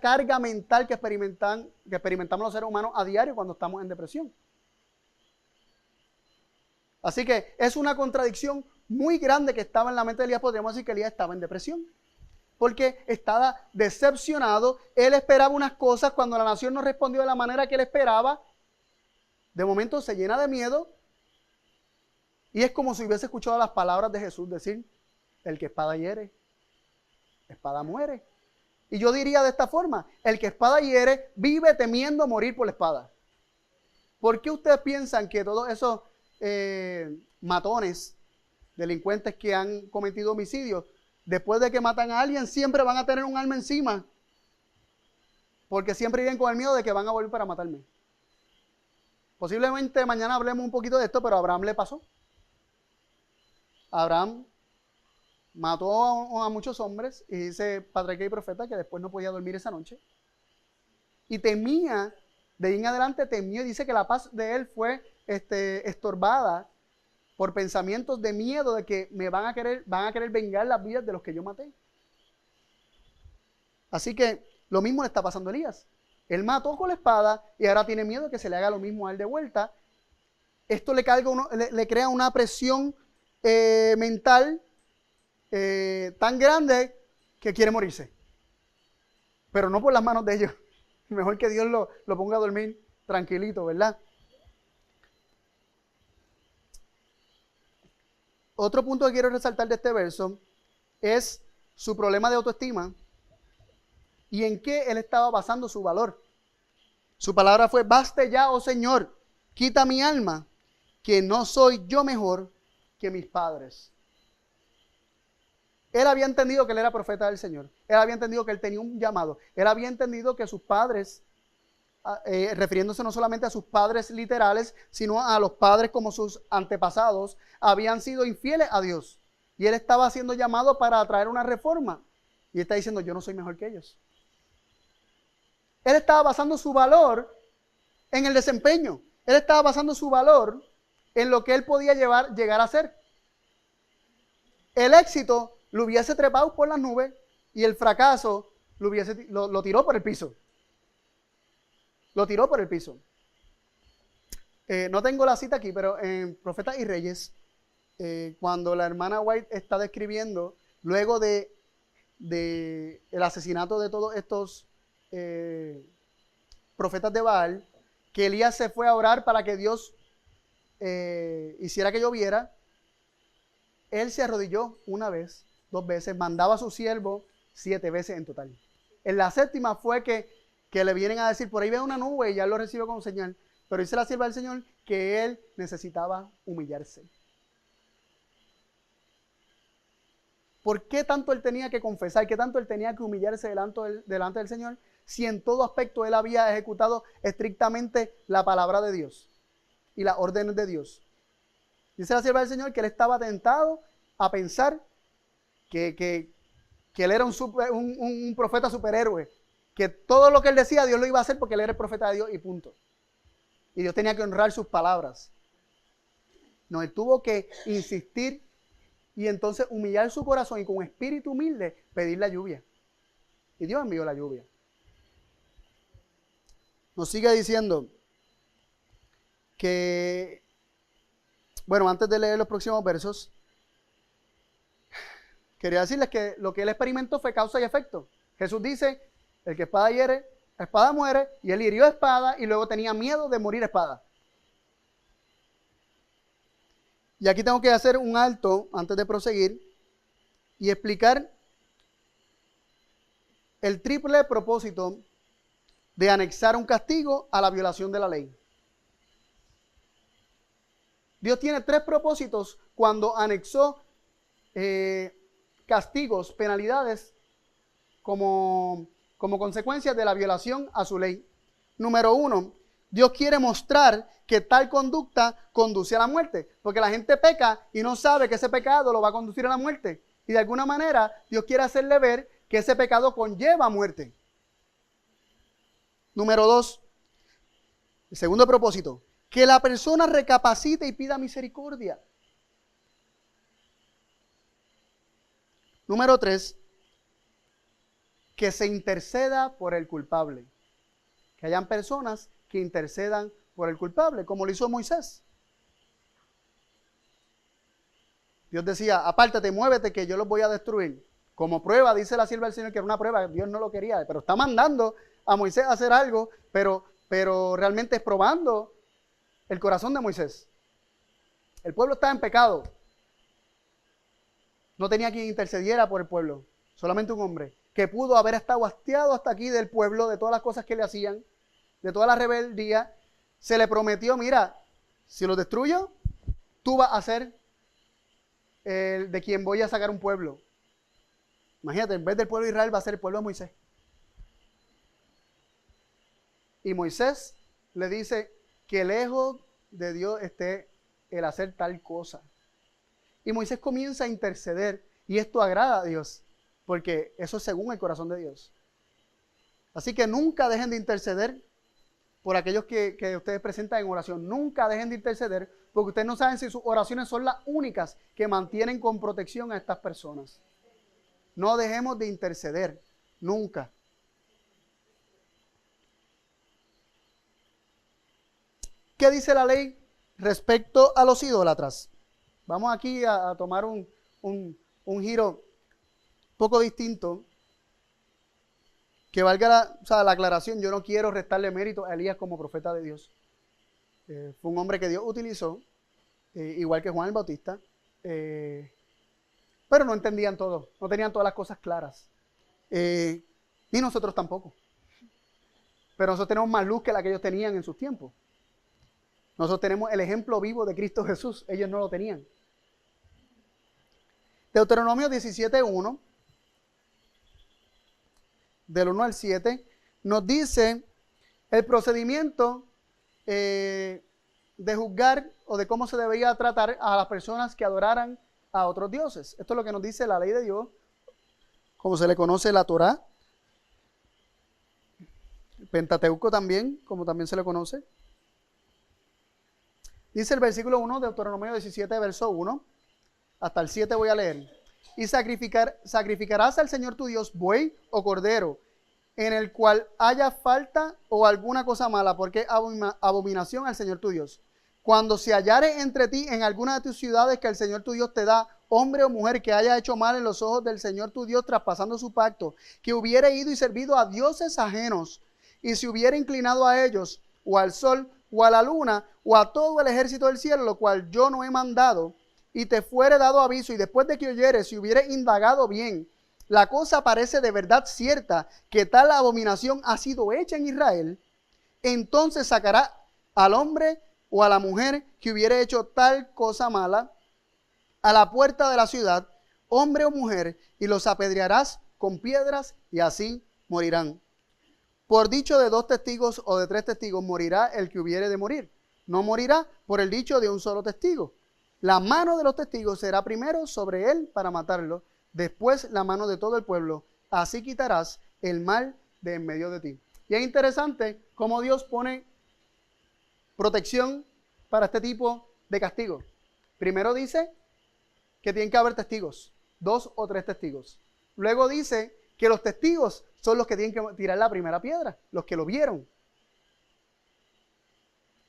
carga mental que experimentamos los seres humanos a diario cuando estamos en depresión. Así que es una contradicción muy grande que estaba en la mente de Elías. Podríamos decir que Elías estaba en depresión. Porque estaba decepcionado. Él esperaba unas cosas. Cuando la nación no respondió de la manera que él esperaba, de momento se llena de miedo. Y es como si hubiese escuchado las palabras de Jesús decir, el que espada hiere, espada muere. Y yo diría de esta forma, el que espada hiere vive temiendo morir por la espada. ¿Por qué ustedes piensan que todos esos matones, delincuentes que han cometido homicidios, después de que matan a alguien, siempre van a tener un arma encima? Porque siempre viven con el miedo de que van a volver para matarme. Posiblemente mañana hablemos un poquito de esto, pero a Abraham le pasó. Abraham mató a muchos hombres y dice patriarca y profeta que después no podía dormir esa noche. Y temía, de ahí en adelante temió, y dice que la paz de él fue estorbada por pensamientos de miedo de que van a querer vengar las vidas de los que yo maté. Así que lo mismo le está pasando a Elías. Él mató con la espada y ahora tiene miedo de que se le haga lo mismo a él de vuelta. Esto le crea una presión mental tan grande que quiere morirse. Pero no por las manos de ellos. Mejor que Dios lo ponga a dormir tranquilito, ¿verdad? Otro punto que quiero resaltar de este verso es su problema de autoestima y en qué él estaba basando su valor. Su palabra fue, baste ya, oh Señor, quita mi alma, que no soy yo mejor que mis padres. Él había entendido que él era profeta del Señor. Él había entendido que él tenía un llamado. Él había entendido que sus padres, refiriéndose no solamente a sus padres literales, sino a los padres como sus antepasados, habían sido infieles a Dios. Y él estaba siendo llamado para traer una reforma. Y está diciendo, yo no soy mejor que ellos. Él estaba basando su valor en el desempeño. Él estaba basando su valor en lo que él podía llegar a ser. El éxito lo hubiese trepado por las nubes y el fracaso lo tiró por el piso. Lo tiró por el piso. No tengo la cita aquí, pero en Profetas y Reyes, cuando la hermana White está describiendo, luego de el asesinato de todos estos profetas de Baal, que Elías se fue a orar para que Dios hiciera que lloviera, él se arrodilló una vez, 2 veces, mandaba a su siervo 7 veces en total. En la séptima fue que le vienen a decir, por ahí ve una nube y ya lo recibe como señal. Pero dice la sierva del Señor que él necesitaba humillarse. ¿Por qué tanto él tenía que confesar? ¿Qué tanto él tenía que humillarse delante del Señor? Si en todo aspecto él había ejecutado estrictamente la palabra de Dios y las órdenes de Dios. Dice la sierva del Señor que él estaba tentado a pensar que él era un profeta superhéroe. Que todo lo que él decía Dios lo iba a hacer porque él era el profeta de Dios y punto. Y Dios tenía que honrar sus palabras. No, él tuvo que insistir y entonces humillar su corazón y con espíritu humilde pedir la lluvia. Y Dios envió la lluvia. Nos sigue diciendo que, bueno, antes de leer los próximos versos, quería decirles que lo que él experimentó fue causa y efecto. Jesús dice, el que espada hiere, a espada muere, y él hirió a espada y luego tenía miedo de morir a espada. Y aquí tengo que hacer un alto antes de proseguir y explicar el triple propósito de anexar un castigo a la violación de la ley. Dios tiene tres propósitos cuando anexó castigos, penalidades como consecuencia de la violación a su ley. Número uno, Dios quiere mostrar que tal conducta conduce a la muerte, porque la gente peca y no sabe que ese pecado lo va a conducir a la muerte. Y de alguna manera Dios quiere hacerle ver que ese pecado conlleva muerte. Número dos, el segundo propósito, que la persona recapacite y pida misericordia. Número tres, que se interceda por el culpable. Que hayan personas que intercedan por el culpable, como lo hizo Moisés. Dios decía, apártate, muévete, que yo los voy a destruir. Como prueba, dice la sierva del Señor, que era una prueba, Dios no lo quería, pero está mandando a Moisés a hacer algo, pero realmente es probando el corazón de Moisés. El pueblo estaba en pecado. No tenía quien intercediera por el pueblo, solamente un hombre que pudo haber estado hastiado hasta aquí del pueblo, de todas las cosas que le hacían, de toda la rebeldía. Se le prometió, mira, si lo destruyo, tú vas a ser el de quien voy a sacar un pueblo. Imagínate, en vez del pueblo de Israel va a ser el pueblo de Moisés. Y Moisés le dice que lejos de Dios esté el hacer tal cosa. Y Moisés comienza a interceder y esto agrada a Dios, porque eso es según el corazón de Dios. Así que nunca dejen de interceder por aquellos que ustedes presentan en oración. Nunca dejen de interceder, porque ustedes no saben si sus oraciones son las únicas que mantienen con protección a estas personas. No dejemos de interceder, nunca. ¿Qué dice la ley respecto a los idólatras? Vamos aquí a tomar un giro poco distinto, que valga la aclaración. Yo no quiero restarle mérito a Elías como profeta de Dios. Fue un hombre que Dios utilizó, igual que Juan el Bautista, pero no entendían todo, no tenían todas las cosas claras, ni nosotros tampoco. Pero nosotros tenemos más luz que la que ellos tenían en sus tiempos. Nosotros tenemos el ejemplo vivo de Cristo Jesús, ellos no lo tenían. Deuteronomio 17:1, del 1 al 7, nos dice el procedimiento de juzgar o de cómo se debía tratar a las personas que adoraran a otros dioses. Esto es lo que nos dice la ley de Dios, como se le conoce la Torá, el Pentateuco también, como también se le conoce. Dice el versículo 1 de Deuteronomio 17, verso 1, hasta el 7 voy a leer. Y sacrificarás al Señor tu Dios buey o cordero, en el cual haya falta o alguna cosa mala, porque es abominación al Señor tu Dios. Cuando se hallare entre ti en alguna de tus ciudades que el Señor tu Dios te da, hombre o mujer que haya hecho mal en los ojos del Señor tu Dios, traspasando su pacto, que hubiere ido y servido a dioses ajenos, y se hubiera inclinado a ellos, o al sol, o a la luna, o a todo el ejército del cielo, lo cual yo no he mandado, y te fuere dado aviso, y después de que oyeres, si hubiere indagado bien, la cosa parece de verdad cierta, que tal abominación ha sido hecha en Israel, entonces sacará al hombre o a la mujer que hubiere hecho tal cosa mala a la puerta de la ciudad, hombre o mujer, y los apedrearás con piedras, y así morirán. Por dicho de 2 testigos o de 3 testigos morirá el que hubiere de morir. No morirá por el dicho de un solo testigo. La mano de los testigos será primero sobre él para matarlo, después la mano de todo el pueblo. Así quitarás el mal de en medio de ti. Y es interesante cómo Dios pone protección para este tipo de castigo. Primero dice que tienen que haber testigos, 2 o 3 testigos. Luego dice que los testigos son los que tienen que tirar la primera piedra, los que lo vieron.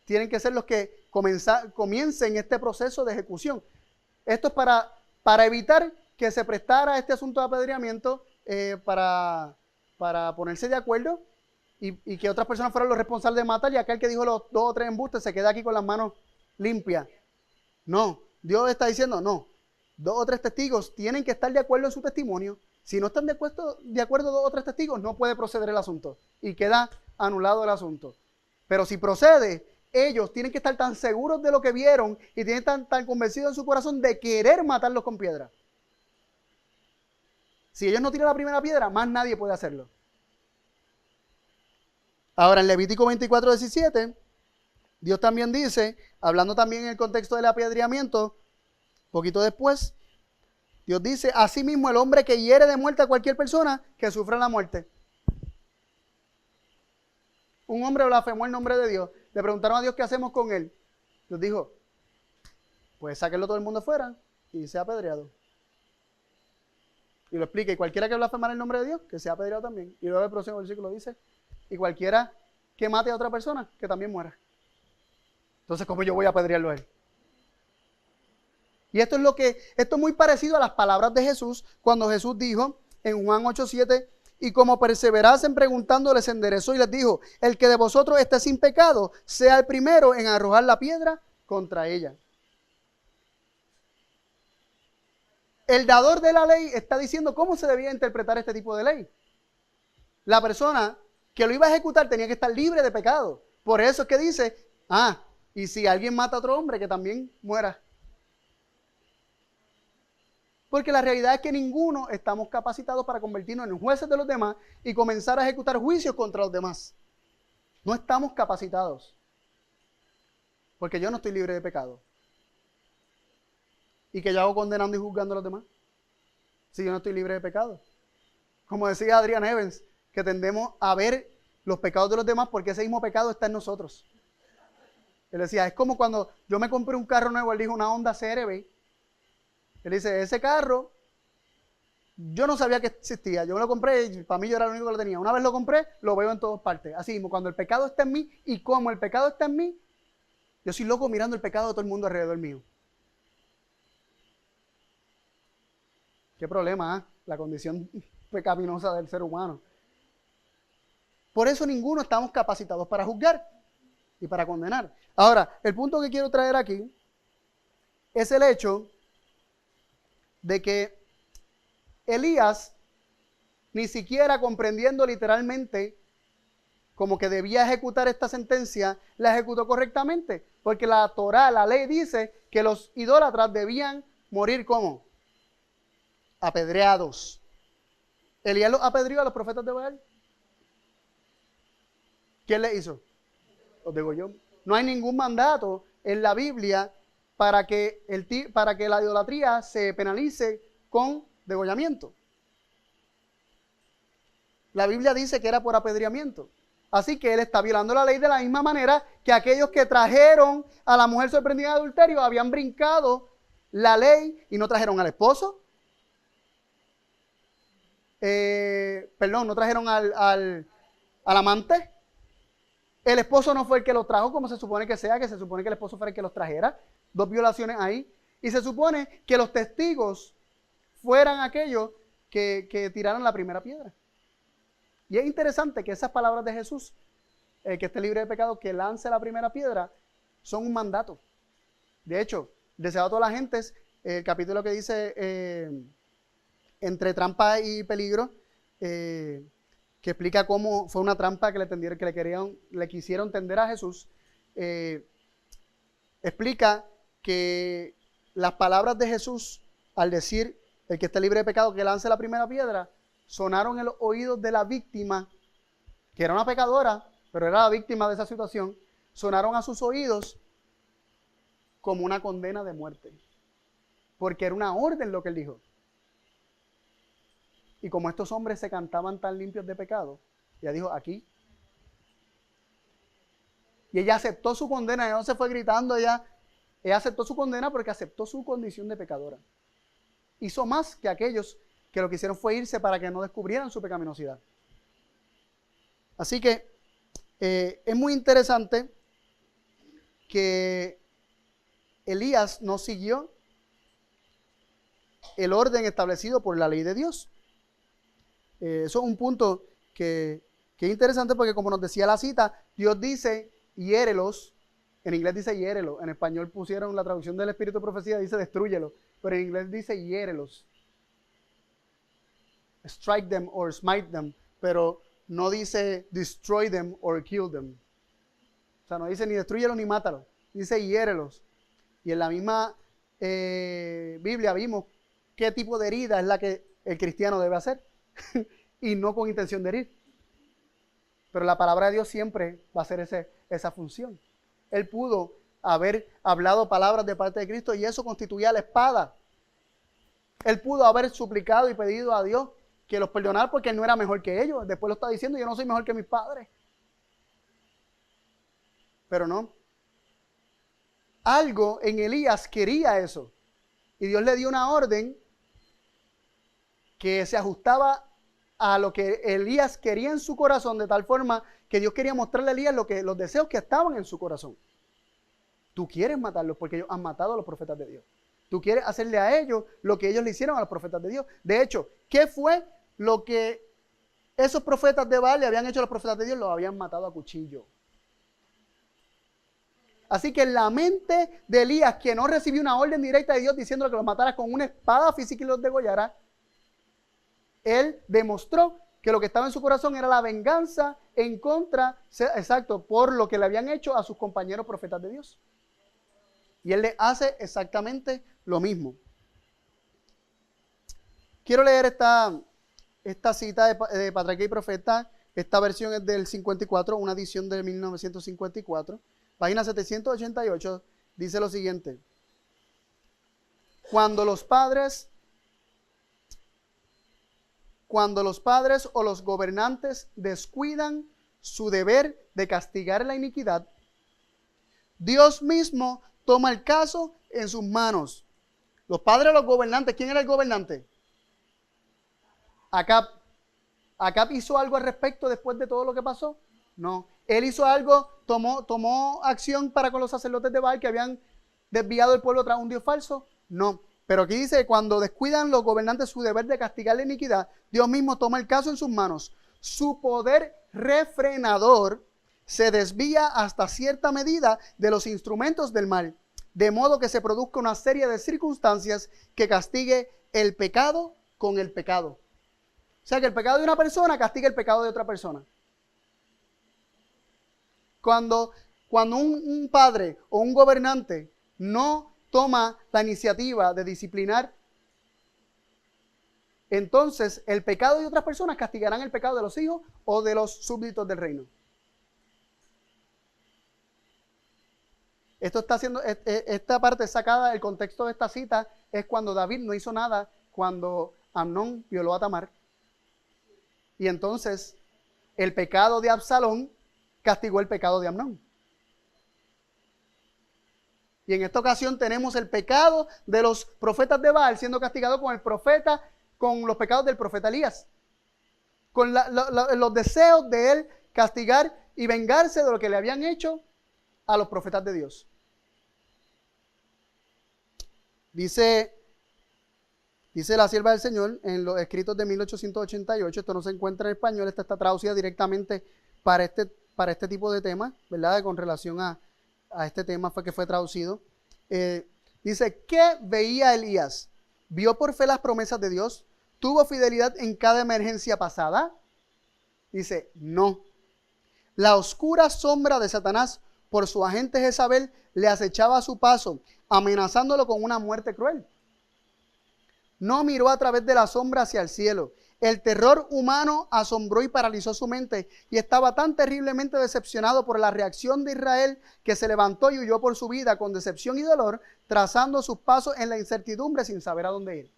Tienen que ser los que comiencen este proceso de ejecución. Esto es para evitar que se prestara este asunto de apedreamiento, para ponerse de acuerdo y que otras personas fueran los responsables de matar, y aquel que dijo los 2 o 3 embustes se queda aquí con las manos limpias. No, Dios está diciendo, no, 2 o 3 testigos tienen que estar de acuerdo en su testimonio. Si no están de acuerdo 2 o 3 testigos, no puede proceder el asunto y queda anulado el asunto. Pero si procede, ellos tienen que estar tan seguros de lo que vieron y tienen tan convencidos en su corazón de querer matarlos con piedra. Si ellos no tiran la primera piedra, más nadie puede hacerlo. Ahora, en Levítico 24:17, Dios también dice, hablando también en el contexto del apedreamiento, poquito después, Dios dice, asimismo el hombre que hiere de muerte a cualquier persona que sufra la muerte. Un hombre blasfemó el nombre de Dios. Le preguntaron a Dios qué hacemos con él. Dios dijo, pues sáquenlo todo el mundo fuera y sea apedreado. Y lo explica, y cualquiera que blasfemara el nombre de Dios, que sea apedreado también. Y luego el próximo versículo dice, y cualquiera que mate a otra persona, que también muera. Entonces, ¿cómo yo voy a apedrearlo a él? Y esto es muy parecido a las palabras de Jesús, cuando Jesús dijo en Juan 8:7, y como perseverasen preguntando, les enderezó y les dijo, el que de vosotros esté sin pecado, sea el primero en arrojar la piedra contra ella. El dador de la ley está diciendo cómo se debía interpretar este tipo de ley. La persona que lo iba a ejecutar tenía que estar libre de pecado. Por eso es que dice, y si alguien mata a otro hombre, que también muera. Porque la realidad es que ninguno estamos capacitados para convertirnos en jueces de los demás y comenzar a ejecutar juicios contra los demás. No estamos capacitados. Porque yo no estoy libre de pecado. ¿Y que yo hago condenando y juzgando a los demás? Si yo no estoy libre de pecado. Como decía Adrian Evans, que tendemos a ver los pecados de los demás porque ese mismo pecado está en nosotros. Él decía, es como cuando yo me compré un carro nuevo, él dijo una Honda CR-V. Él dice, ese carro, yo no sabía que existía. Yo me lo compré y para mí yo era el único que lo tenía. Una vez lo compré, lo veo en todas partes. Así mismo, cuando el pecado está en mí y como el pecado está en mí, yo soy loco mirando el pecado de todo el mundo alrededor mío. Qué problema, la condición pecaminosa del ser humano. Por eso ninguno estamos capacitados para juzgar y para condenar. Ahora, el punto que quiero traer aquí es el hecho de que Elías, ni siquiera comprendiendo literalmente como que debía ejecutar esta sentencia, la ejecutó correctamente, porque la Torá, la ley dice que los idólatras debían morir ¿cómo? Apedreados. Elías los apedreó a los profetas de Baal. ¿Quién le hizo? Los degolló. No hay ningún mandato en la Biblia para que la idolatría se penalice con degollamiento. La Biblia dice que era por apedreamiento. Así que él está violando la ley de la misma manera que aquellos que trajeron a la mujer sorprendida de adulterio habían brincado la ley y no trajeron al esposo. No trajeron al amante. El esposo no fue el que los trajo como se supone que sea, que se supone que el esposo fuera el que los trajera. 2 violaciones ahí. Y se supone que los testigos fueran aquellos que tiraran la primera piedra. Y es interesante que esas palabras de Jesús, que esté libre de pecado, que lance la primera piedra, son un mandato. De hecho, deseado a todas las gentes, el capítulo que dice entre trampa y peligro, que explica cómo fue una trampa que le quisieron tender a Jesús, explica que las palabras de Jesús, al decir el que esté libre de pecado que lance la primera piedra, sonaron en los oídos de la víctima, que era una pecadora, pero era la víctima de esa situación, sonaron a sus oídos como una condena de muerte, porque era una orden lo que él dijo. Y como estos hombres se cantaban tan limpios de pecado, ella dijo, aquí. Y ella aceptó su condena, ella no se fue gritando, ella aceptó su condena porque aceptó su condición de pecadora. Hizo más que aquellos que lo que hicieron fue irse para que no descubrieran su pecaminosidad. Así que es muy interesante que Elías no siguió el orden establecido por la ley de Dios. Eso es un punto que Qué interesante porque como nos decía la cita, Dios dice, hiérelos. En inglés dice hiérelo. En español pusieron la traducción del Espíritu de Profecía, dice destrúyelo. Pero en inglés dice hiérelos. Strike them or smite them. Pero no dice destroy them or kill them. O sea, no dice ni destrúyelo ni mátalo. Dice hiérelos. Y en la misma Biblia vimos qué tipo de herida es la que el cristiano debe hacer. Y no con intención de herir. Pero la palabra de Dios siempre va a hacer esa función. Él pudo haber hablado palabras de parte de Cristo y eso constituía la espada. Él pudo haber suplicado y pedido a Dios que los perdonara porque él no era mejor que ellos. Después lo está diciendo, yo no soy mejor que mis padres. Pero no. Algo en Elías quería eso. Y Dios le dio una orden que se ajustaba a lo que Elías quería en su corazón, de tal forma que Dios quería mostrarle a Elías los deseos que estaban en su corazón. Tú quieres matarlos porque ellos han matado a los profetas de Dios. Tú quieres hacerle a ellos lo que ellos le hicieron a los profetas de Dios. De hecho, ¿qué fue lo que esos profetas de Baal le habían hecho a los profetas de Dios? Los habían matado a cuchillo. Así que en la mente de Elías, que no recibió una orden directa de Dios diciéndole que los matara con una espada física y los degollara, él demostró que lo que estaba en su corazón era la venganza en contra, exacto, por lo que le habían hecho a sus compañeros profetas de Dios. Y él le hace exactamente lo mismo. Quiero leer esta cita de Patriarca y Profeta. Esta versión es del 54, una edición de 1954. Página 788, dice lo siguiente. Cuando los padres o los gobernantes descuidan su deber de castigar la iniquidad, Dios mismo toma el caso en sus manos. Los padres o los gobernantes, ¿quién era el gobernante? Acab. ¿Acab hizo algo al respecto después de todo lo que pasó? No. Él hizo algo, tomó acción para con los sacerdotes de Baal que habían desviado el pueblo tras un Dios falso. No. Pero aquí dice, cuando descuidan los gobernantes su deber de castigar la iniquidad, Dios mismo toma el caso en sus manos. Su poder refrenador se desvía hasta cierta medida de los instrumentos del mal, de modo que se produzca una serie de circunstancias que castigue el pecado con el pecado. O sea que el pecado de una persona castiga el pecado de otra persona. Cuando un padre o un gobernante no toma la iniciativa de disciplinar, entonces el pecado de otras personas castigarán el pecado de los hijos o de los súbditos del reino. Esto está haciendo, esta parte sacada del contexto de esta cita es cuando David no hizo nada cuando Amnón violó a Tamar. Y entonces el pecado de Absalón castigó el pecado de Amnón. Y en esta ocasión tenemos el pecado de los profetas de Baal siendo castigado con los pecados del profeta Elías. Con los deseos de él castigar y vengarse de lo que le habían hecho a los profetas de Dios. Dice la sierva del Señor en los escritos de 1888, esto no se encuentra en español, esta está traducida directamente para este tipo de temas, ¿verdad? Con relación a este tema fue que fue traducido. Dice, ¿qué veía Elías? ¿Vio por fe las promesas de Dios? ¿Tuvo fidelidad en cada emergencia pasada? Dice, no. La oscura sombra de Satanás por su agente Jezabel le acechaba a su paso, amenazándolo con una muerte cruel. No miró a través de la sombra hacia el cielo. El terror humano asombró y paralizó su mente y estaba tan terriblemente decepcionado por la reacción de Israel que se levantó y huyó por su vida con decepción y dolor, trazando sus pasos en la incertidumbre sin saber a dónde ir.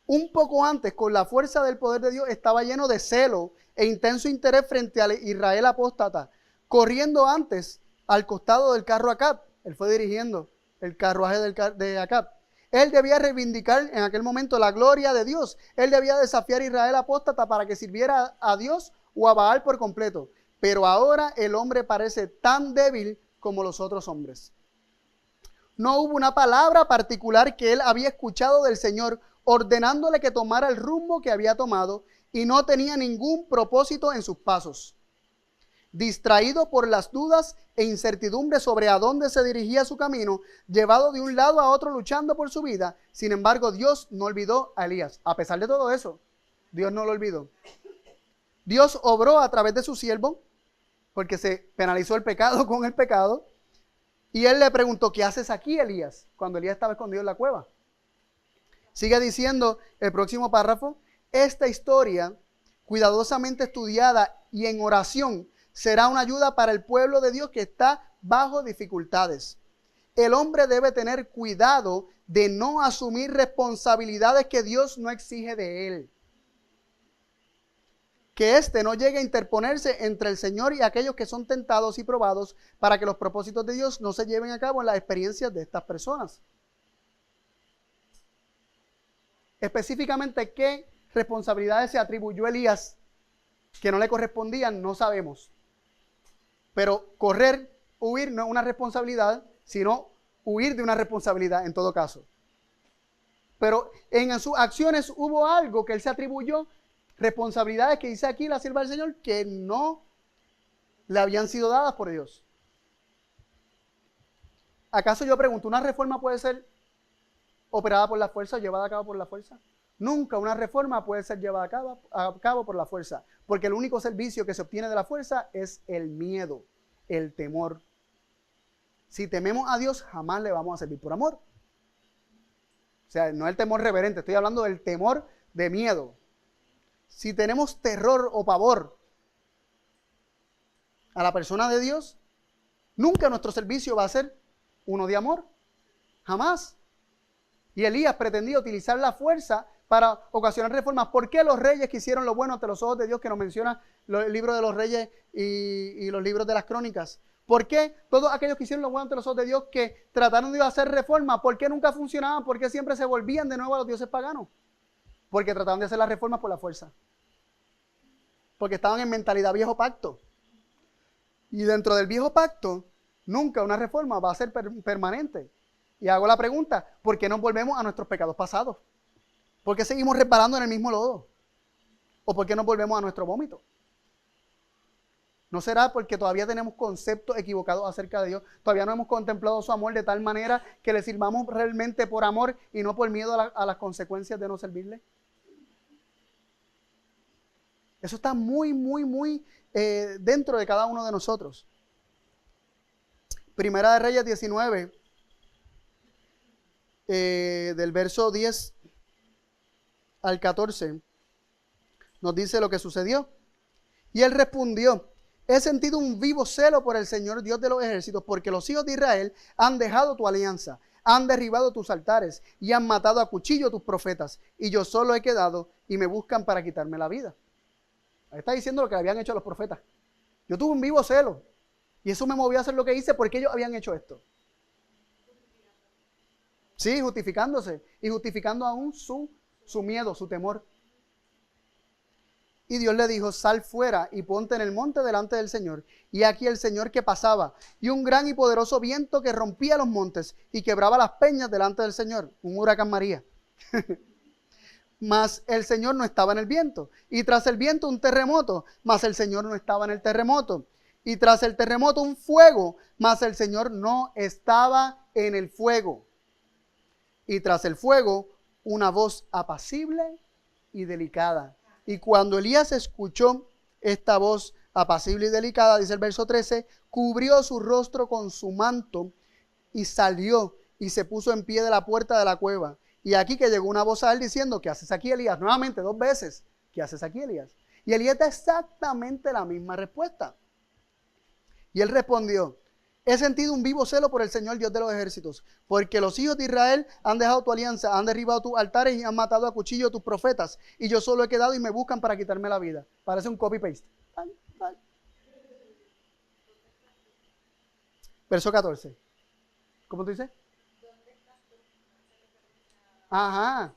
Un poco antes, con la fuerza del poder de Dios, estaba lleno de celo e intenso interés frente al Israel apóstata, corriendo antes al costado del carro Acab. Él fue dirigiendo el carruaje de Acab. Él debía reivindicar en aquel momento la gloria de Dios. Él debía desafiar a Israel apóstata para que sirviera a Dios o a Baal por completo. Pero ahora el hombre parece tan débil como los otros hombres. No hubo una palabra particular que él había escuchado del Señor ordenándole que tomara el rumbo que había tomado y no tenía ningún propósito en sus pasos. Distraído por las dudas e incertidumbre sobre a dónde se dirigía su camino, llevado de un lado a otro luchando por su vida, sin embargo, Dios no olvidó a Elías. A pesar de todo eso, Dios no lo olvidó. Dios obró a través de su siervo, porque se penalizó el pecado con el pecado, y él le preguntó, ¿qué haces aquí, Elías? Cuando Elías estaba escondido en la cueva. Sigue diciendo el próximo párrafo, esta historia, cuidadosamente estudiada y en oración, será una ayuda para el pueblo de Dios que está bajo dificultades. El hombre debe tener cuidado de no asumir responsabilidades que Dios no exige de él. Que éste no llegue a interponerse entre el Señor y aquellos que son tentados y probados para que los propósitos de Dios no se lleven a cabo en las experiencias de estas personas. Específicamente, ¿qué responsabilidades se atribuyó Elías que no le correspondían? No sabemos. Pero correr, huir no es una responsabilidad, sino huir de una responsabilidad en todo caso. Pero en sus acciones hubo algo que él se atribuyó, responsabilidades que dice aquí la sierva del Señor que no le habían sido dadas por Dios. ¿Acaso yo pregunto, una reforma puede ser operada por la fuerza o llevada a cabo por la fuerza? Nunca una reforma puede ser llevada a cabo por la fuerza, porque el único servicio que se obtiene de la fuerza es el miedo, el temor. Si tememos a Dios, jamás le vamos a servir por amor. O sea, no el temor reverente, estoy hablando del temor de miedo. Si tenemos terror o pavor a la persona de Dios, nunca nuestro servicio va a ser uno de amor. Jamás. Y Elías pretendía utilizar la fuerza para ocasionar reformas. ¿Por qué los reyes que hicieron lo bueno ante los ojos de Dios, que nos menciona el libro de los reyes y los libros de las crónicas? ¿Por qué todos aquellos que hicieron lo bueno ante los ojos de Dios, que trataron de hacer reformas, por qué nunca funcionaban? ¿Por qué siempre se volvían de nuevo a los dioses paganos? Porque trataban de hacer las reformas por la fuerza. Porque estaban en mentalidad viejo pacto. Y dentro del viejo pacto, nunca una reforma va a ser permanente. Y hago la pregunta, ¿por qué nos volvemos a nuestros pecados pasados? ¿Por qué seguimos reparando en el mismo lodo? ¿O por qué nos volvemos a nuestro vómito? ¿No será porque todavía tenemos conceptos equivocados acerca de Dios? Todavía no hemos contemplado su amor de tal manera que le sirvamos realmente por amor y no por miedo a las consecuencias de no servirle. Eso está muy dentro de cada uno de nosotros. Primera de Reyes 19, del verso 10 al 14, nos dice lo que sucedió. Y él respondió: he sentido un vivo celo por el Señor Dios de los ejércitos, porque los hijos de Israel han dejado tu alianza, han derribado tus altares y han matado a cuchillo tus profetas, y yo solo he quedado y me buscan para quitarme la vida. Ahí está diciendo lo que le habían hecho a los profetas. Yo tuve un vivo celo y eso me movió a hacer lo que hice porque ellos habían hecho esto. Sí, justificándose y justificando aún su miedo, su temor. Y Dios le dijo: sal fuera y ponte en el monte delante del Señor. Y aquí el Señor que pasaba, y un gran y poderoso viento que rompía los montes y quebraba las peñas delante del Señor. Un huracán María. Mas el Señor no estaba en el viento. Y tras el viento un terremoto, mas el Señor no estaba en el terremoto. Y tras el terremoto un fuego, mas el Señor no estaba en el fuego. Y tras el fuego una voz apacible y delicada. Y cuando Elías escuchó esta voz apacible y delicada, dice el verso 13, cubrió su rostro con su manto y salió y se puso en pie de la puerta de la cueva. Y aquí que llegó una voz a él diciendo: ¿qué haces aquí, Elías? Nuevamente, 2 veces. ¿Qué haces aquí, Elías? Y Elías da exactamente la misma respuesta. Y él respondió: he sentido un vivo celo por el Señor Dios de los ejércitos, porque los hijos de Israel han dejado tu alianza, han derribado tus altares y han matado a cuchillo tus profetas, y yo solo he quedado y me buscan para quitarme la vida. Parece un copy-paste. Verso 14. ¿Cómo tú dices? Ajá,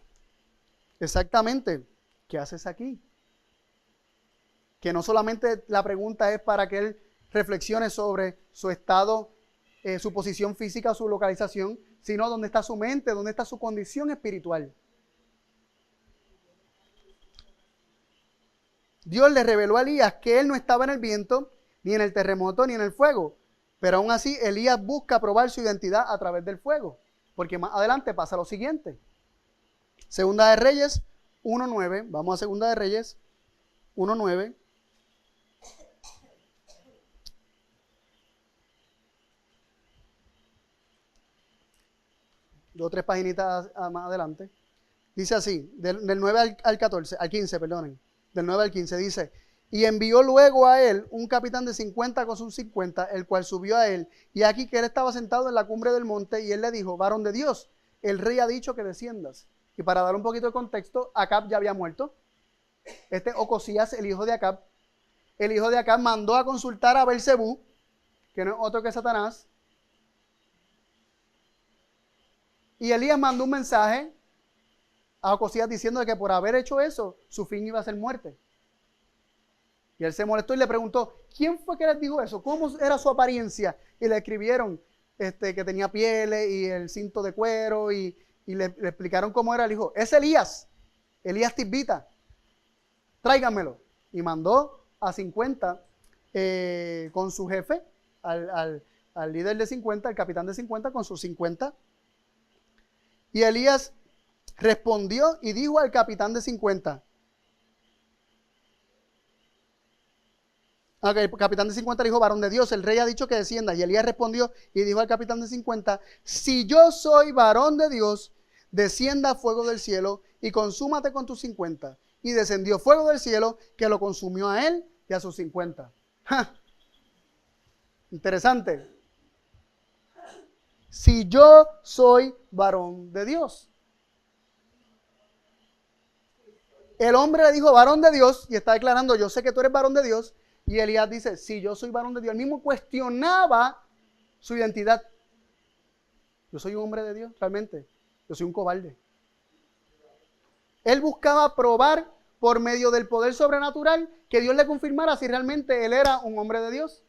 exactamente. ¿Qué haces aquí? Que no solamente la pregunta es para que él reflexione sobre su estado, su posición física, su localización, sino dónde está su mente, dónde está su condición espiritual. Dios le reveló a Elías que él no estaba en el viento, ni en el terremoto, ni en el fuego. Pero aún así, Elías busca probar su identidad a través del fuego. Porque más adelante pasa lo siguiente. Segunda de Reyes 1:9. Vamos a Segunda de Reyes 1:9. Dos o tres paginitas más adelante. Dice así, del 9 al 14, al 15, perdonen. Del 9 al 15 dice: y envió luego a él un capitán de 50 con sus 50, el cual subió a él. Y aquí que él estaba sentado en la cumbre del monte, y él le dijo: varón de Dios, el rey ha dicho que desciendas. Y para dar un poquito de contexto, Acab ya había muerto. Ocosías, el hijo de Acab, mandó a consultar a Beelzebú, que no es otro que Satanás. Y Elías mandó un mensaje a Ocosías diciendo que por haber hecho eso, su fin iba a ser muerte. Y él se molestó y le preguntó: ¿quién fue que les dijo eso? ¿Cómo era su apariencia? Y le escribieron que tenía pieles y el cinto de cuero y le explicaron cómo era el hijo. Es Elías Tisbita, tráiganmelo. Y mandó a 50 con su jefe, al líder de 50, al capitán de 50 con sus 50. Y Elías respondió y dijo al capitán de 50. Okay, el capitán de 50 dijo: varón de Dios, el rey ha dicho que descienda. Y Elías respondió y dijo al capitán de 50: si yo soy varón de Dios, descienda fuego del cielo y consúmate con tus 50. Y descendió fuego del cielo que lo consumió a él y a sus 50. ¡Ja! Interesante. Si yo soy varón de Dios. El hombre le dijo: varón de Dios, y está declarando: yo sé que tú eres varón de Dios. Y Elías dice: si yo soy varón de Dios. Él mismo cuestionaba su identidad. Yo soy un hombre de Dios, realmente. Yo soy un cobarde. Él buscaba probar por medio del poder sobrenatural que Dios le confirmara si realmente él era un hombre de Dios.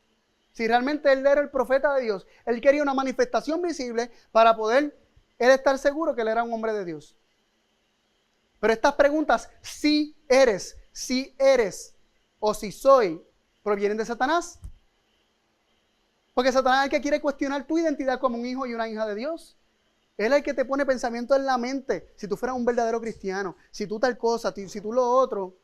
Si realmente él era el profeta de Dios. Él quería una manifestación visible para poder él estar seguro que él era un hombre de Dios. Pero estas preguntas, si eres, o si soy, provienen de Satanás. Porque Satanás es el que quiere cuestionar tu identidad como un hijo y una hija de Dios. Él es el que te pone pensamiento en la mente. Si tú fueras un verdadero cristiano, si tú tal cosa, si tú lo otro,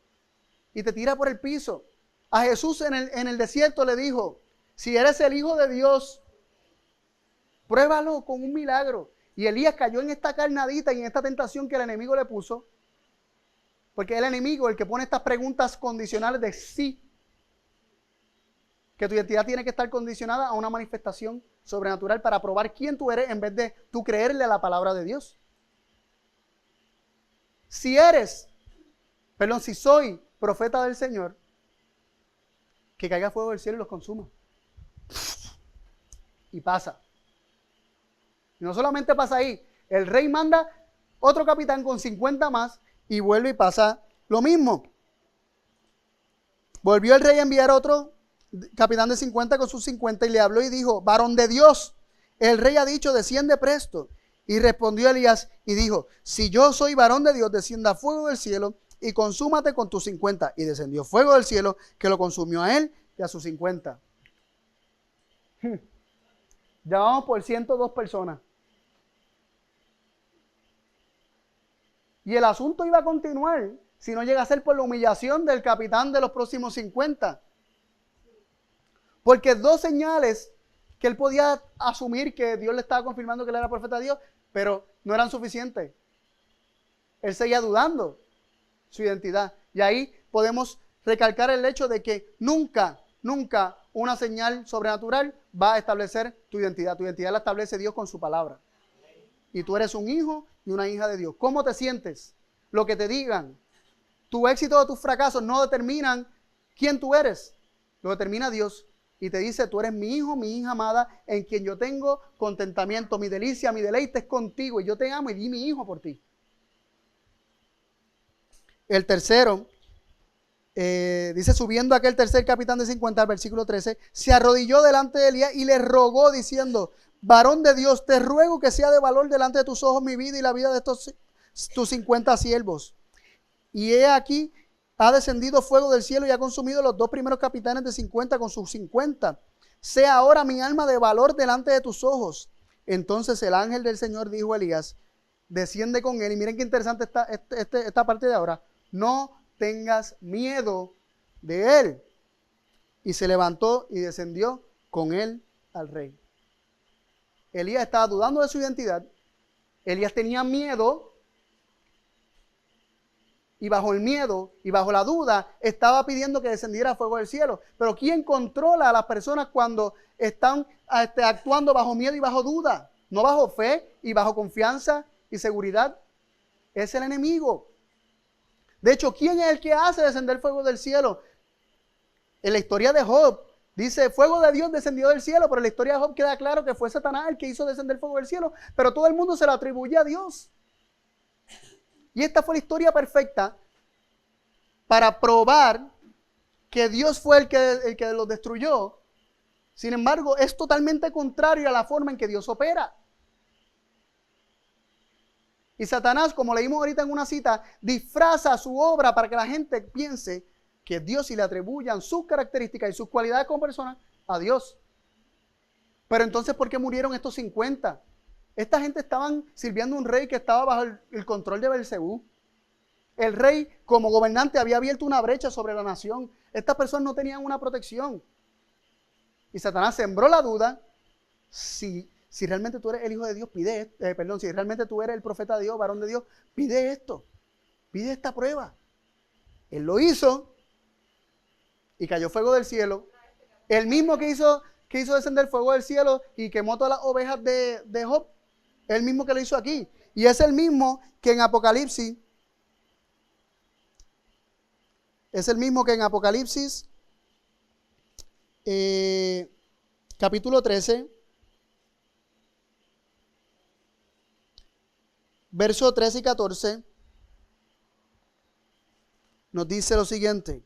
y te tira por el piso. A Jesús en el desierto le dijo: si eres el Hijo de Dios, pruébalo con un milagro. Y Elías cayó en esta carnadita y en esta tentación que el enemigo le puso. Porque es el enemigo el que pone estas preguntas condicionales de sí. Que tu identidad tiene que estar condicionada a una manifestación sobrenatural para probar quién tú eres en vez de tú creerle a la palabra de Dios. Si soy profeta del Señor, que caiga fuego del cielo y los consuma. Y pasa. Y no solamente pasa ahí, el rey manda otro capitán con 50 más y vuelve y pasa lo mismo. Volvió el rey a enviar otro capitán de 50 con sus 50 y le habló y dijo: varón de Dios, el rey ha dicho, desciende presto. Y respondió Elías y dijo: si yo soy varón de Dios, descienda fuego del cielo y consúmate con tus 50. Y descendió fuego del cielo que lo consumió a él y a sus 50. Ya vamos por 102 personas. Y el asunto iba a continuar si no llega a ser por la humillación del capitán de los próximos 50. Porque dos señales que él podía asumir que Dios le estaba confirmando que él era profeta de Dios, pero no eran suficientes. Él seguía dudando su identidad. Y ahí podemos recalcar el hecho de que nunca una señal sobrenatural va a establecer tu identidad. Tu identidad la establece Dios con su palabra. Y tú eres un hijo y una hija de Dios. ¿Cómo te sientes? Lo que te digan. Tu éxito o tus fracasos no determinan quién tú eres. Lo determina Dios. Y te dice: tú eres mi hijo, mi hija amada, en quien yo tengo contentamiento. Mi delicia, mi deleite es contigo. Y yo te amo y di mi hijo por ti. El tercero, dice: subiendo aquel tercer capitán de 50, versículo 13, se arrodilló delante de Elías y le rogó diciendo: varón de Dios, te ruego que sea de valor delante de tus ojos mi vida y la vida de estos tus 50 siervos. Y he aquí ha descendido fuego del cielo y ha consumido los 2 primeros capitanes de 50 con sus 50. Sea ahora mi alma de valor delante de tus ojos. Entonces el ángel del Señor dijo a Elías, desciende con él. Y miren qué interesante está esta parte de ahora. No tengas miedo de él. Y se levantó y descendió con él al rey. Elías estaba dudando de su identidad. Elías tenía miedo. Y bajo el miedo y bajo la duda estaba pidiendo que descendiera fuego del cielo. Pero ¿quién controla a las personas cuando están actuando bajo miedo y bajo duda? No bajo fe y bajo confianza y seguridad. Es el enemigo. De hecho, ¿quién es el que hace descender fuego del cielo? En la historia de Job dice, fuego de Dios descendió del cielo, pero en la historia de Job queda claro que fue Satanás el que hizo descender fuego del cielo, pero todo el mundo se lo atribuye a Dios. Y esta fue la historia perfecta para probar que Dios fue el que los destruyó. Sin embargo, es totalmente contrario a la forma en que Dios opera. Y Satanás, como leímos ahorita en una cita, disfraza su obra para que la gente piense que Dios y le atribuyan sus características y sus cualidades como persona a Dios. Pero entonces, ¿por qué murieron estos 50? Esta gente estaban sirviendo a un rey que estaba bajo el control de Beelzebú. El rey, como gobernante, había abierto una brecha sobre la nación. Estas personas no tenían una protección. Y Satanás sembró la duda. Si realmente tú eres el hijo de Dios, si realmente tú eres el profeta de Dios, varón de Dios, pide esto. Pide esta prueba. Él lo hizo y cayó fuego del cielo. El mismo que hizo descender fuego del cielo y quemó todas las ovejas de Job. El mismo que lo hizo aquí. Y es el mismo que en Apocalipsis. Capítulo 13. Verso 13 y 14. Nos dice lo siguiente.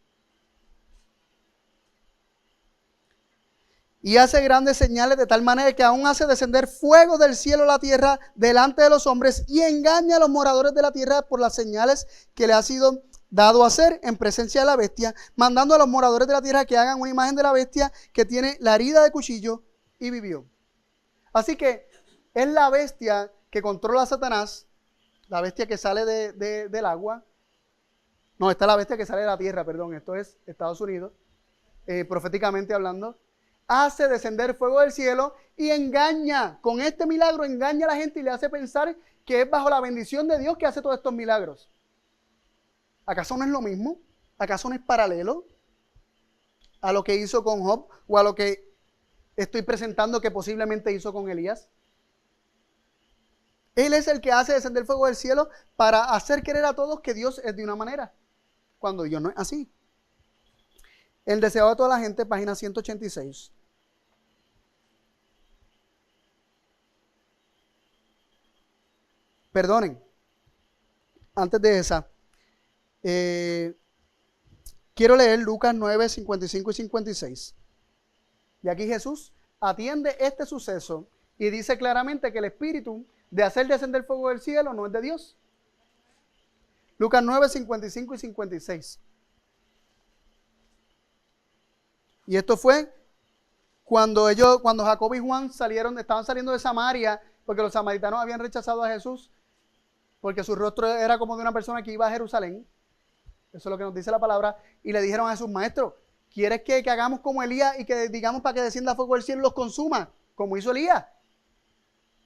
Y hace grandes señales de tal manera que aún hace descender fuego del cielo a la tierra delante de los hombres y engaña a los moradores de la tierra por las señales que le ha sido dado a hacer en presencia de la bestia, mandando a los moradores de la tierra que hagan una imagen de la bestia que tiene la herida de cuchillo y vivió. Así que es la bestia que controla a Satanás, la bestia que sale del agua. No, esta es la bestia que sale de la tierra, perdón, esto es Estados Unidos, proféticamente hablando. Hace descender fuego del cielo y engaña, con este milagro engaña a la gente y le hace pensar que es bajo la bendición de Dios que hace todos estos milagros. ¿Acaso no es lo mismo? ¿Acaso no es paralelo a lo que hizo con Job o a lo que estoy presentando que posiblemente hizo con Elías? Él es el que hace descender fuego del cielo para hacer creer a todos que Dios es de una manera, cuando Dios no es así. El deseo de toda la gente, página 186. Perdonen, antes de esa, quiero leer Lucas 9, 55 y 56. Y aquí Jesús atiende este suceso y dice claramente que el espíritu de hacer descender fuego del cielo no es de Dios. Lucas 9, 55 y 56. Y esto fue cuando Jacobo y Juan estaban saliendo de Samaria, porque los samaritanos habían rechazado a Jesús, porque su rostro era como de una persona que iba a Jerusalén. Eso es lo que nos dice la palabra. Y le dijeron a Jesús, maestro, ¿quieres que hagamos como Elías y que digamos para que descienda fuego del cielo y los consuma, como hizo Elías?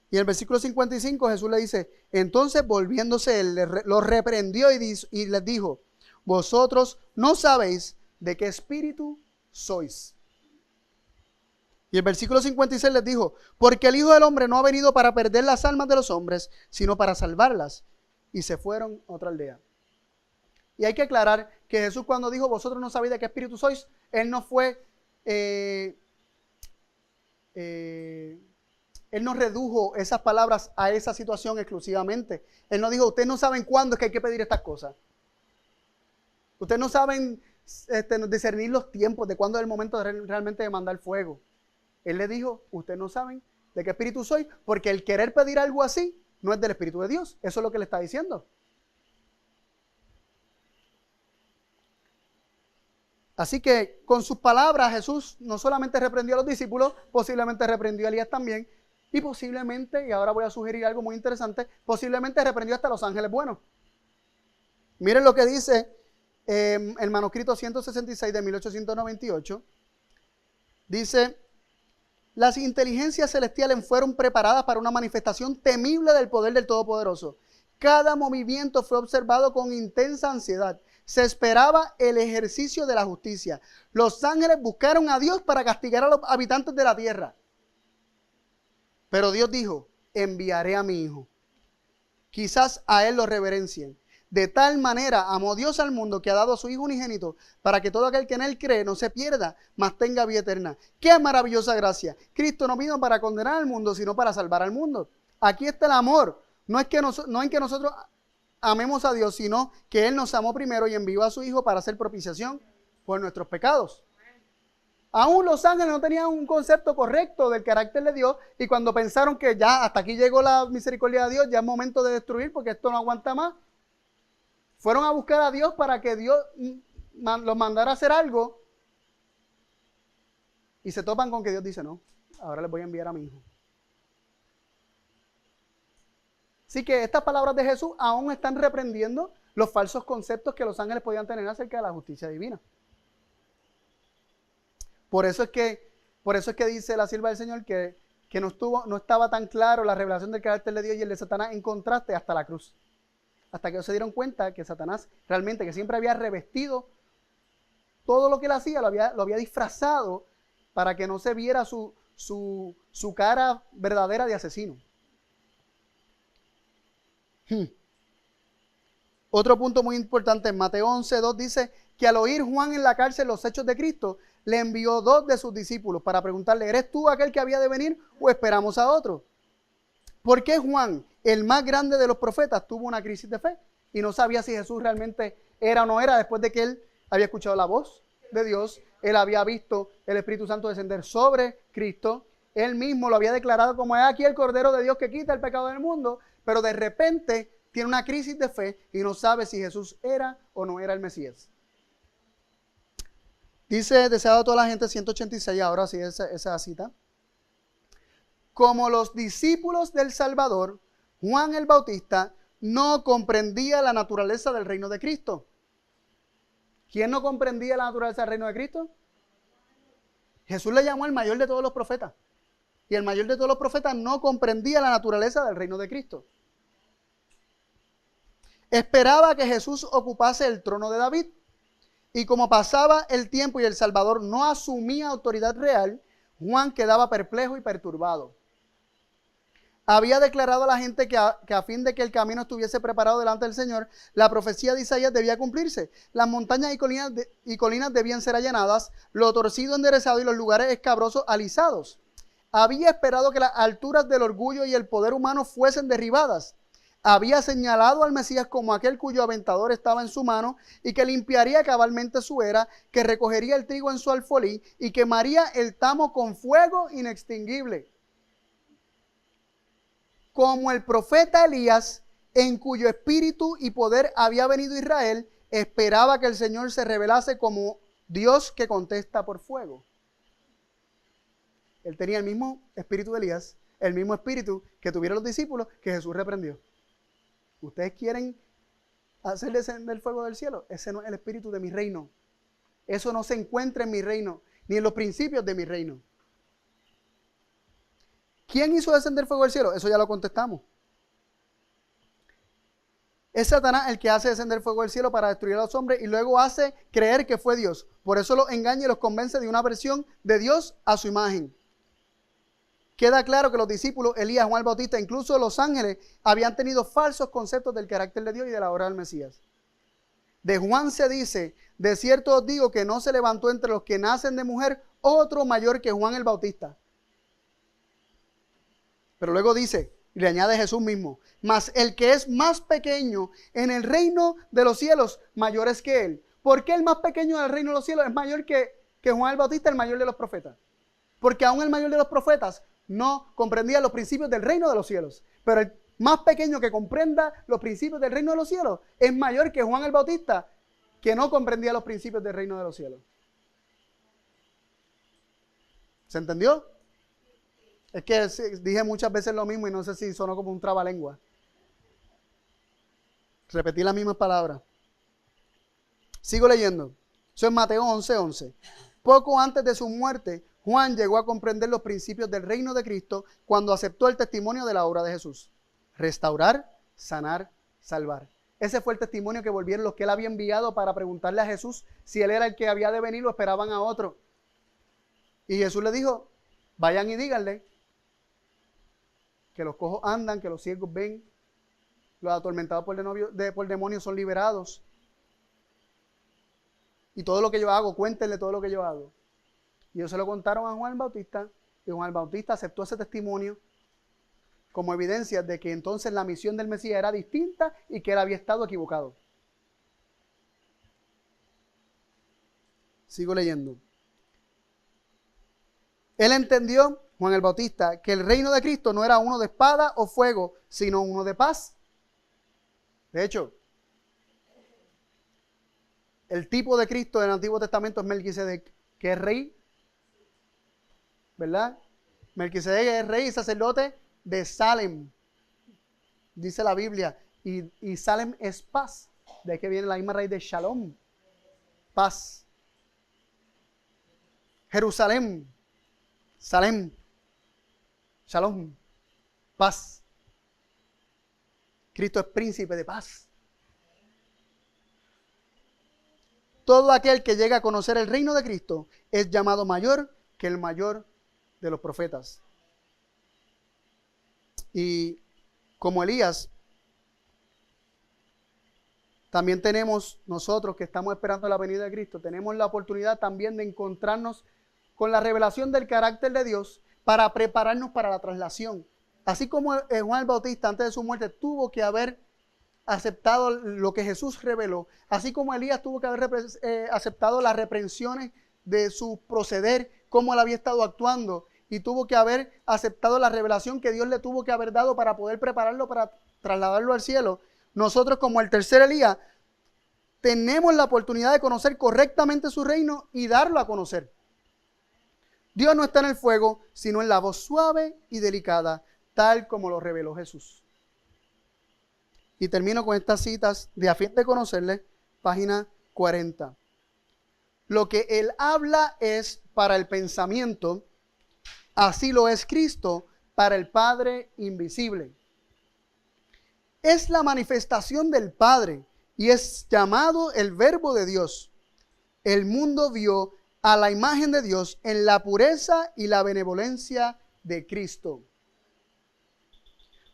Y en el versículo 55 Jesús le dice, entonces volviéndose él, los reprendió y les dijo, vosotros no sabéis de qué espíritu sois. Y el versículo 56 les dijo, porque el Hijo del Hombre no ha venido para perder las almas de los hombres, sino para salvarlas. Y se fueron a otra aldea. Y hay que aclarar que Jesús, cuando dijo, vosotros no sabéis de qué espíritu sois, Él no fue, Él no redujo esas palabras a esa situación exclusivamente. Él no dijo, ustedes no saben cuándo es que hay que pedir estas cosas. Ustedes no saben discernir los tiempos de cuándo es el momento realmente de mandar fuego. Él le dijo, ustedes no saben de qué espíritu soy, porque el querer pedir algo así no es del Espíritu de Dios. Eso es lo que le está diciendo. Así que con sus palabras Jesús no solamente reprendió a los discípulos, posiblemente reprendió a Elías también, y posiblemente, y ahora voy a sugerir algo muy interesante, posiblemente reprendió hasta a los ángeles buenos. Miren lo que dice el manuscrito 166 de 1898. Dice: las inteligencias celestiales fueron preparadas para una manifestación temible del poder del Todopoderoso. Cada movimiento fue observado con intensa ansiedad. Se esperaba el ejercicio de la justicia. Los ángeles buscaron a Dios para castigar a los habitantes de la tierra. Pero Dios dijo: enviaré a mi Hijo. Quizás a Él lo reverencien. De tal manera amó Dios al mundo que ha dado a su Hijo unigénito, para que todo aquel que en Él cree no se pierda, mas tenga vida eterna. ¡Qué maravillosa gracia! Cristo no vino para condenar al mundo, sino para salvar al mundo. Aquí está el amor. No en que nosotros amemos a Dios, sino que Él nos amó primero y envió a su Hijo para hacer propiciación por nuestros pecados. Aún los ángeles no tenían un concepto correcto del carácter de Dios, y cuando pensaron que ya hasta aquí llegó la misericordia de Dios, ya es momento de destruir porque esto no aguanta más, fueron a buscar a Dios para que Dios los mandara a hacer algo, y se topan con que Dios dice: no, ahora les voy a enviar a mi Hijo. Así que estas palabras de Jesús aún están reprendiendo los falsos conceptos que los ángeles podían tener acerca de la justicia divina. Por eso es que dice la sierva del Señor que no estaba tan claro la revelación del carácter de Dios y el de Satanás en contraste hasta la cruz. Hasta que ellos se dieron cuenta que Satanás realmente, que siempre había revestido todo lo que él hacía, lo había disfrazado para que no se viera su cara verdadera de asesino. Otro punto muy importante en Mateo 11:2 dice que al oír Juan en la cárcel los hechos de Cristo, le envió 2 de sus discípulos para preguntarle: ¿eres tú aquel que había de venir o esperamos a otro? ¿Por qué Juan, el más grande de los profetas, tuvo una crisis de fe y no sabía si Jesús realmente era o no era, después de que él había escuchado la voz de Dios, él había visto el Espíritu Santo descender sobre Cristo, él mismo lo había declarado como: es aquí el Cordero de Dios que quita el pecado del mundo, pero de repente tiene una crisis de fe y no sabe si Jesús era o no era el Mesías? Dice: deseado a toda la gente, 186, ahora sí esa cita. Como los discípulos del Salvador, Juan el Bautista no comprendía la naturaleza del reino de Cristo. ¿Quién no comprendía la naturaleza del reino de Cristo? Jesús le llamó el mayor de todos los profetas. Y el mayor de todos los profetas no comprendía la naturaleza del reino de Cristo. Esperaba que Jesús ocupase el trono de David. Y como pasaba el tiempo y el Salvador no asumía autoridad real, Juan quedaba perplejo y perturbado. Había declarado a la gente que a fin de que el camino estuviese preparado delante del Señor, la profecía de Isaías debía cumplirse. Las montañas y colinas debían ser allanadas, lo torcido enderezado y los lugares escabrosos alisados. Había esperado que las alturas del orgullo y el poder humano fuesen derribadas. Había señalado al Mesías como aquel cuyo aventador estaba en su mano y que limpiaría cabalmente su era, que recogería el trigo en su alfolí y quemaría el tamo con fuego inextinguible. Como el profeta Elías, en cuyo espíritu y poder había venido Israel, esperaba que el Señor se revelase como Dios que contesta por fuego. Él tenía el mismo espíritu de Elías, el mismo espíritu que tuvieron los discípulos que Jesús reprendió. ¿Ustedes quieren hacer descender el fuego del cielo? Ese no es el espíritu de mi reino. Eso no se encuentra en mi reino, ni en los principios de mi reino. ¿Quién hizo descender fuego del cielo? Eso ya lo contestamos. Es Satanás el que hace descender fuego del cielo para destruir a los hombres y luego hace creer que fue Dios. Por eso los engaña y los convence de una versión de Dios a su imagen. Queda claro que los discípulos, Elías, Juan el Bautista, incluso los ángeles, habían tenido falsos conceptos del carácter de Dios y de la obra del Mesías. De Juan se dice: de cierto os digo que no se levantó entre los que nacen de mujer otro mayor que Juan el Bautista. Pero luego dice, y le añade Jesús mismo: mas el que es más pequeño en el reino de los cielos, mayor es que él. ¿Por qué el más pequeño del reino de los cielos es mayor que Juan el Bautista, el mayor de los profetas? Porque aún el mayor de los profetas no comprendía los principios del reino de los cielos. Pero el más pequeño que comprenda los principios del reino de los cielos es mayor que Juan el Bautista, que no comprendía los principios del reino de los cielos. ¿Se entendió? Es que dije muchas veces lo mismo y no sé si sonó como un trabalengua. Repetí las mismas palabras. Sigo leyendo. Eso es Mateo 11:11. Poco antes de su muerte, Juan llegó a comprender los principios del reino de Cristo cuando aceptó el testimonio de la obra de Jesús. Restaurar, sanar, salvar. Ese fue el testimonio que volvieron los que él había enviado para preguntarle a Jesús si él era el que había de venir o esperaban a otro. Y Jesús le dijo, vayan y díganle que los cojos andan, que los ciegos ven, los atormentados por demonios son liberados. Y todo lo que yo hago, cuéntenle todo lo que yo hago. Y ellos se lo contaron a Juan el Bautista, y Juan el Bautista aceptó ese testimonio como evidencia de que entonces la misión del Mesías era distinta y que él había estado equivocado. Sigo leyendo. Él entendió, Juan el Bautista, que el reino de Cristo no era uno de espada o fuego, sino uno de paz. De hecho, el tipo de Cristo del Antiguo Testamento es Melquisedec, que es rey, ¿verdad? Melquisedec es rey y sacerdote de Salem, dice la Biblia, y Salem es paz, de ahí que viene la misma raíz de Shalom, paz. Jerusalén, Salem, Shalom, paz. Cristo es príncipe de paz. Todo aquel que llega a conocer el reino de Cristo es llamado mayor que el mayor de los profetas. Y como Elías, también tenemos nosotros que estamos esperando la venida de Cristo, tenemos la oportunidad también de encontrarnos con la revelación del carácter de Dios para prepararnos para la traslación. Así como Juan el Bautista antes de su muerte tuvo que haber aceptado lo que Jesús reveló, así como Elías tuvo que haber aceptado las reprensiones de su proceder, cómo él había estado actuando, y tuvo que haber aceptado la revelación que Dios le tuvo que haber dado para poder prepararlo para trasladarlo al cielo. Nosotros, como el tercer Elías, tenemos la oportunidad de conocer correctamente su reino y darlo a conocer. Dios no está en el fuego, sino en la voz suave y delicada, tal como lo reveló Jesús. Y termino con estas citas de a fin de conocerle, página 40. Lo que él habla es para el pensamiento, así lo es Cristo para el Padre invisible. Es la manifestación del Padre y es llamado el Verbo de Dios. El mundo vio a la imagen de Dios en la pureza y la benevolencia de Cristo.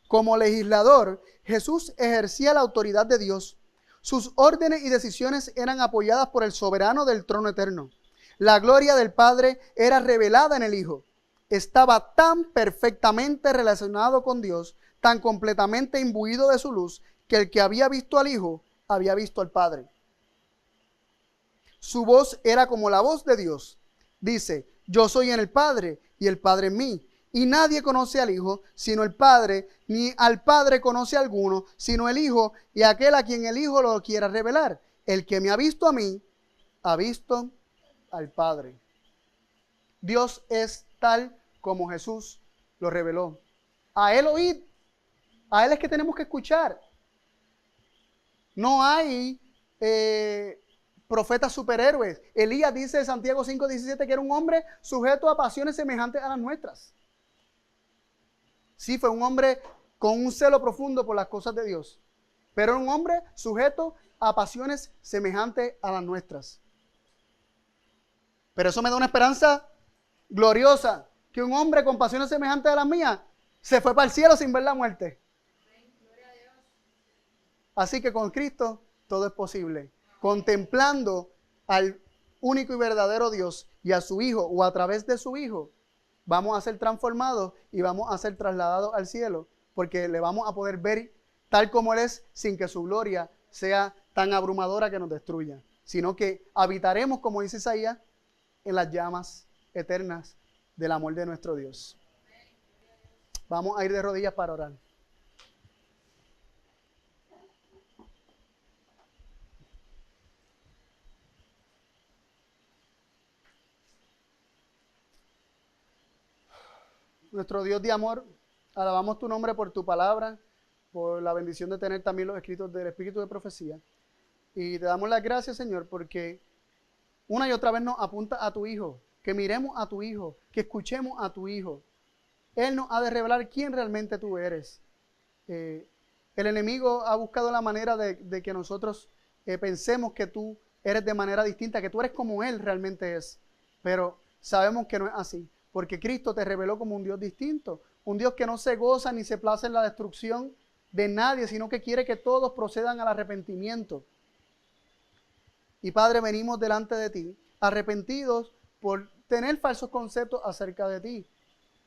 Como legislador, Jesús ejercía la autoridad de Dios. Sus órdenes y decisiones eran apoyadas por el soberano del trono eterno. La gloria del Padre era revelada en el Hijo. Estaba tan perfectamente relacionado con Dios, tan completamente imbuido de su luz, que el que había visto al Hijo, había visto al Padre. Su voz era como la voz de Dios. Dice, yo soy en el Padre y el Padre en mí. Y nadie conoce al Hijo sino el Padre, ni al Padre conoce a alguno sino el Hijo y aquel a quien el Hijo lo quiera revelar. El que me ha visto a mí, ha visto al Padre. Dios es tal como Jesús lo reveló. A Él oíd, a Él es que tenemos que escuchar. No hay profetas superhéroes. Elías dice en Santiago 5:17 que era un hombre sujeto a pasiones semejantes a las nuestras. Sí, fue un hombre con un celo profundo por las cosas de Dios, pero era un hombre sujeto a pasiones semejantes a las nuestras. Pero eso me da una esperanza gloriosa, que un hombre con pasiones semejantes a las mías se fue para el cielo sin ver la muerte. Así que con Cristo todo es posible. Contemplando al único y verdadero Dios y a su Hijo, o a través de su Hijo, vamos a ser transformados y vamos a ser trasladados al cielo, porque le vamos a poder ver tal como Él es, sin que su gloria sea tan abrumadora que nos destruya, sino que habitaremos, como dice Isaías, en las llamas eternas del amor de nuestro Dios. Vamos a ir de rodillas para orar. nuestro Dios de amor, alabamos tu nombre por tu palabra, por la bendición de tener también los escritos del Espíritu de Profecía. Y te damos las gracias, Señor, porque una y otra vez nos apunta a tu Hijo, que miremos a tu Hijo, que escuchemos a tu Hijo. Él nos ha de revelar quién realmente tú eres. El enemigo ha buscado la manera de que nosotros pensemos que tú eres de manera distinta, que tú eres como Él realmente es. Pero sabemos que no es así, porque Cristo te reveló como un Dios distinto, un Dios que no se goza ni se place en la destrucción de nadie, sino que quiere que todos procedan al arrepentimiento. Y Padre, venimos delante de ti, arrepentidos por tener falsos conceptos acerca de ti.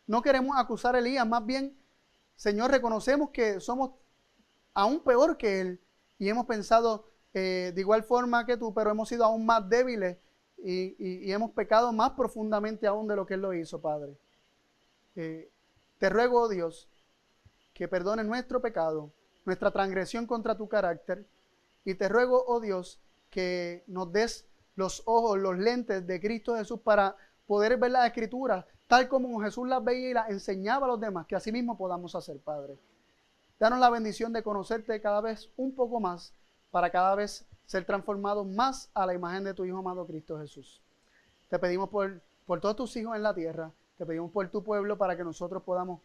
No queremos acusar a Elías, más bien, Señor, reconocemos que somos aún peor que él y hemos pensado de igual forma que tú, pero hemos sido aún más débiles y hemos pecado más profundamente aún de lo que él lo hizo, Padre. Te ruego, oh Dios, que perdones nuestro pecado, nuestra transgresión contra tu carácter, y te ruego, oh Dios, que nos des los ojos, los lentes de Cristo Jesús para poder ver las Escrituras tal como Jesús las veía y las enseñaba a los demás, que así mismo podamos hacer, Padre. Danos la bendición de conocerte cada vez un poco más, para cada vez ser transformados más a la imagen de tu Hijo amado Cristo Jesús. Te pedimos por todos tus hijos en la tierra, te pedimos por tu pueblo para que nosotros podamos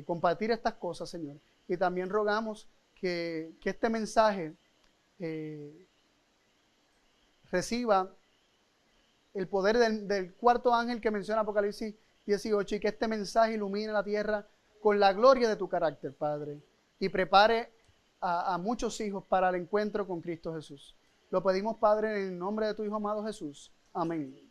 compartir estas cosas, Señor. Y también rogamos que este mensaje reciba el poder del cuarto ángel que menciona Apocalipsis 18 y que este mensaje ilumine la tierra con la gloria de tu carácter, Padre, y prepare a muchos hijos para el encuentro con Cristo Jesús. Lo pedimos, Padre, en el nombre de tu Hijo amado Jesús. Amén.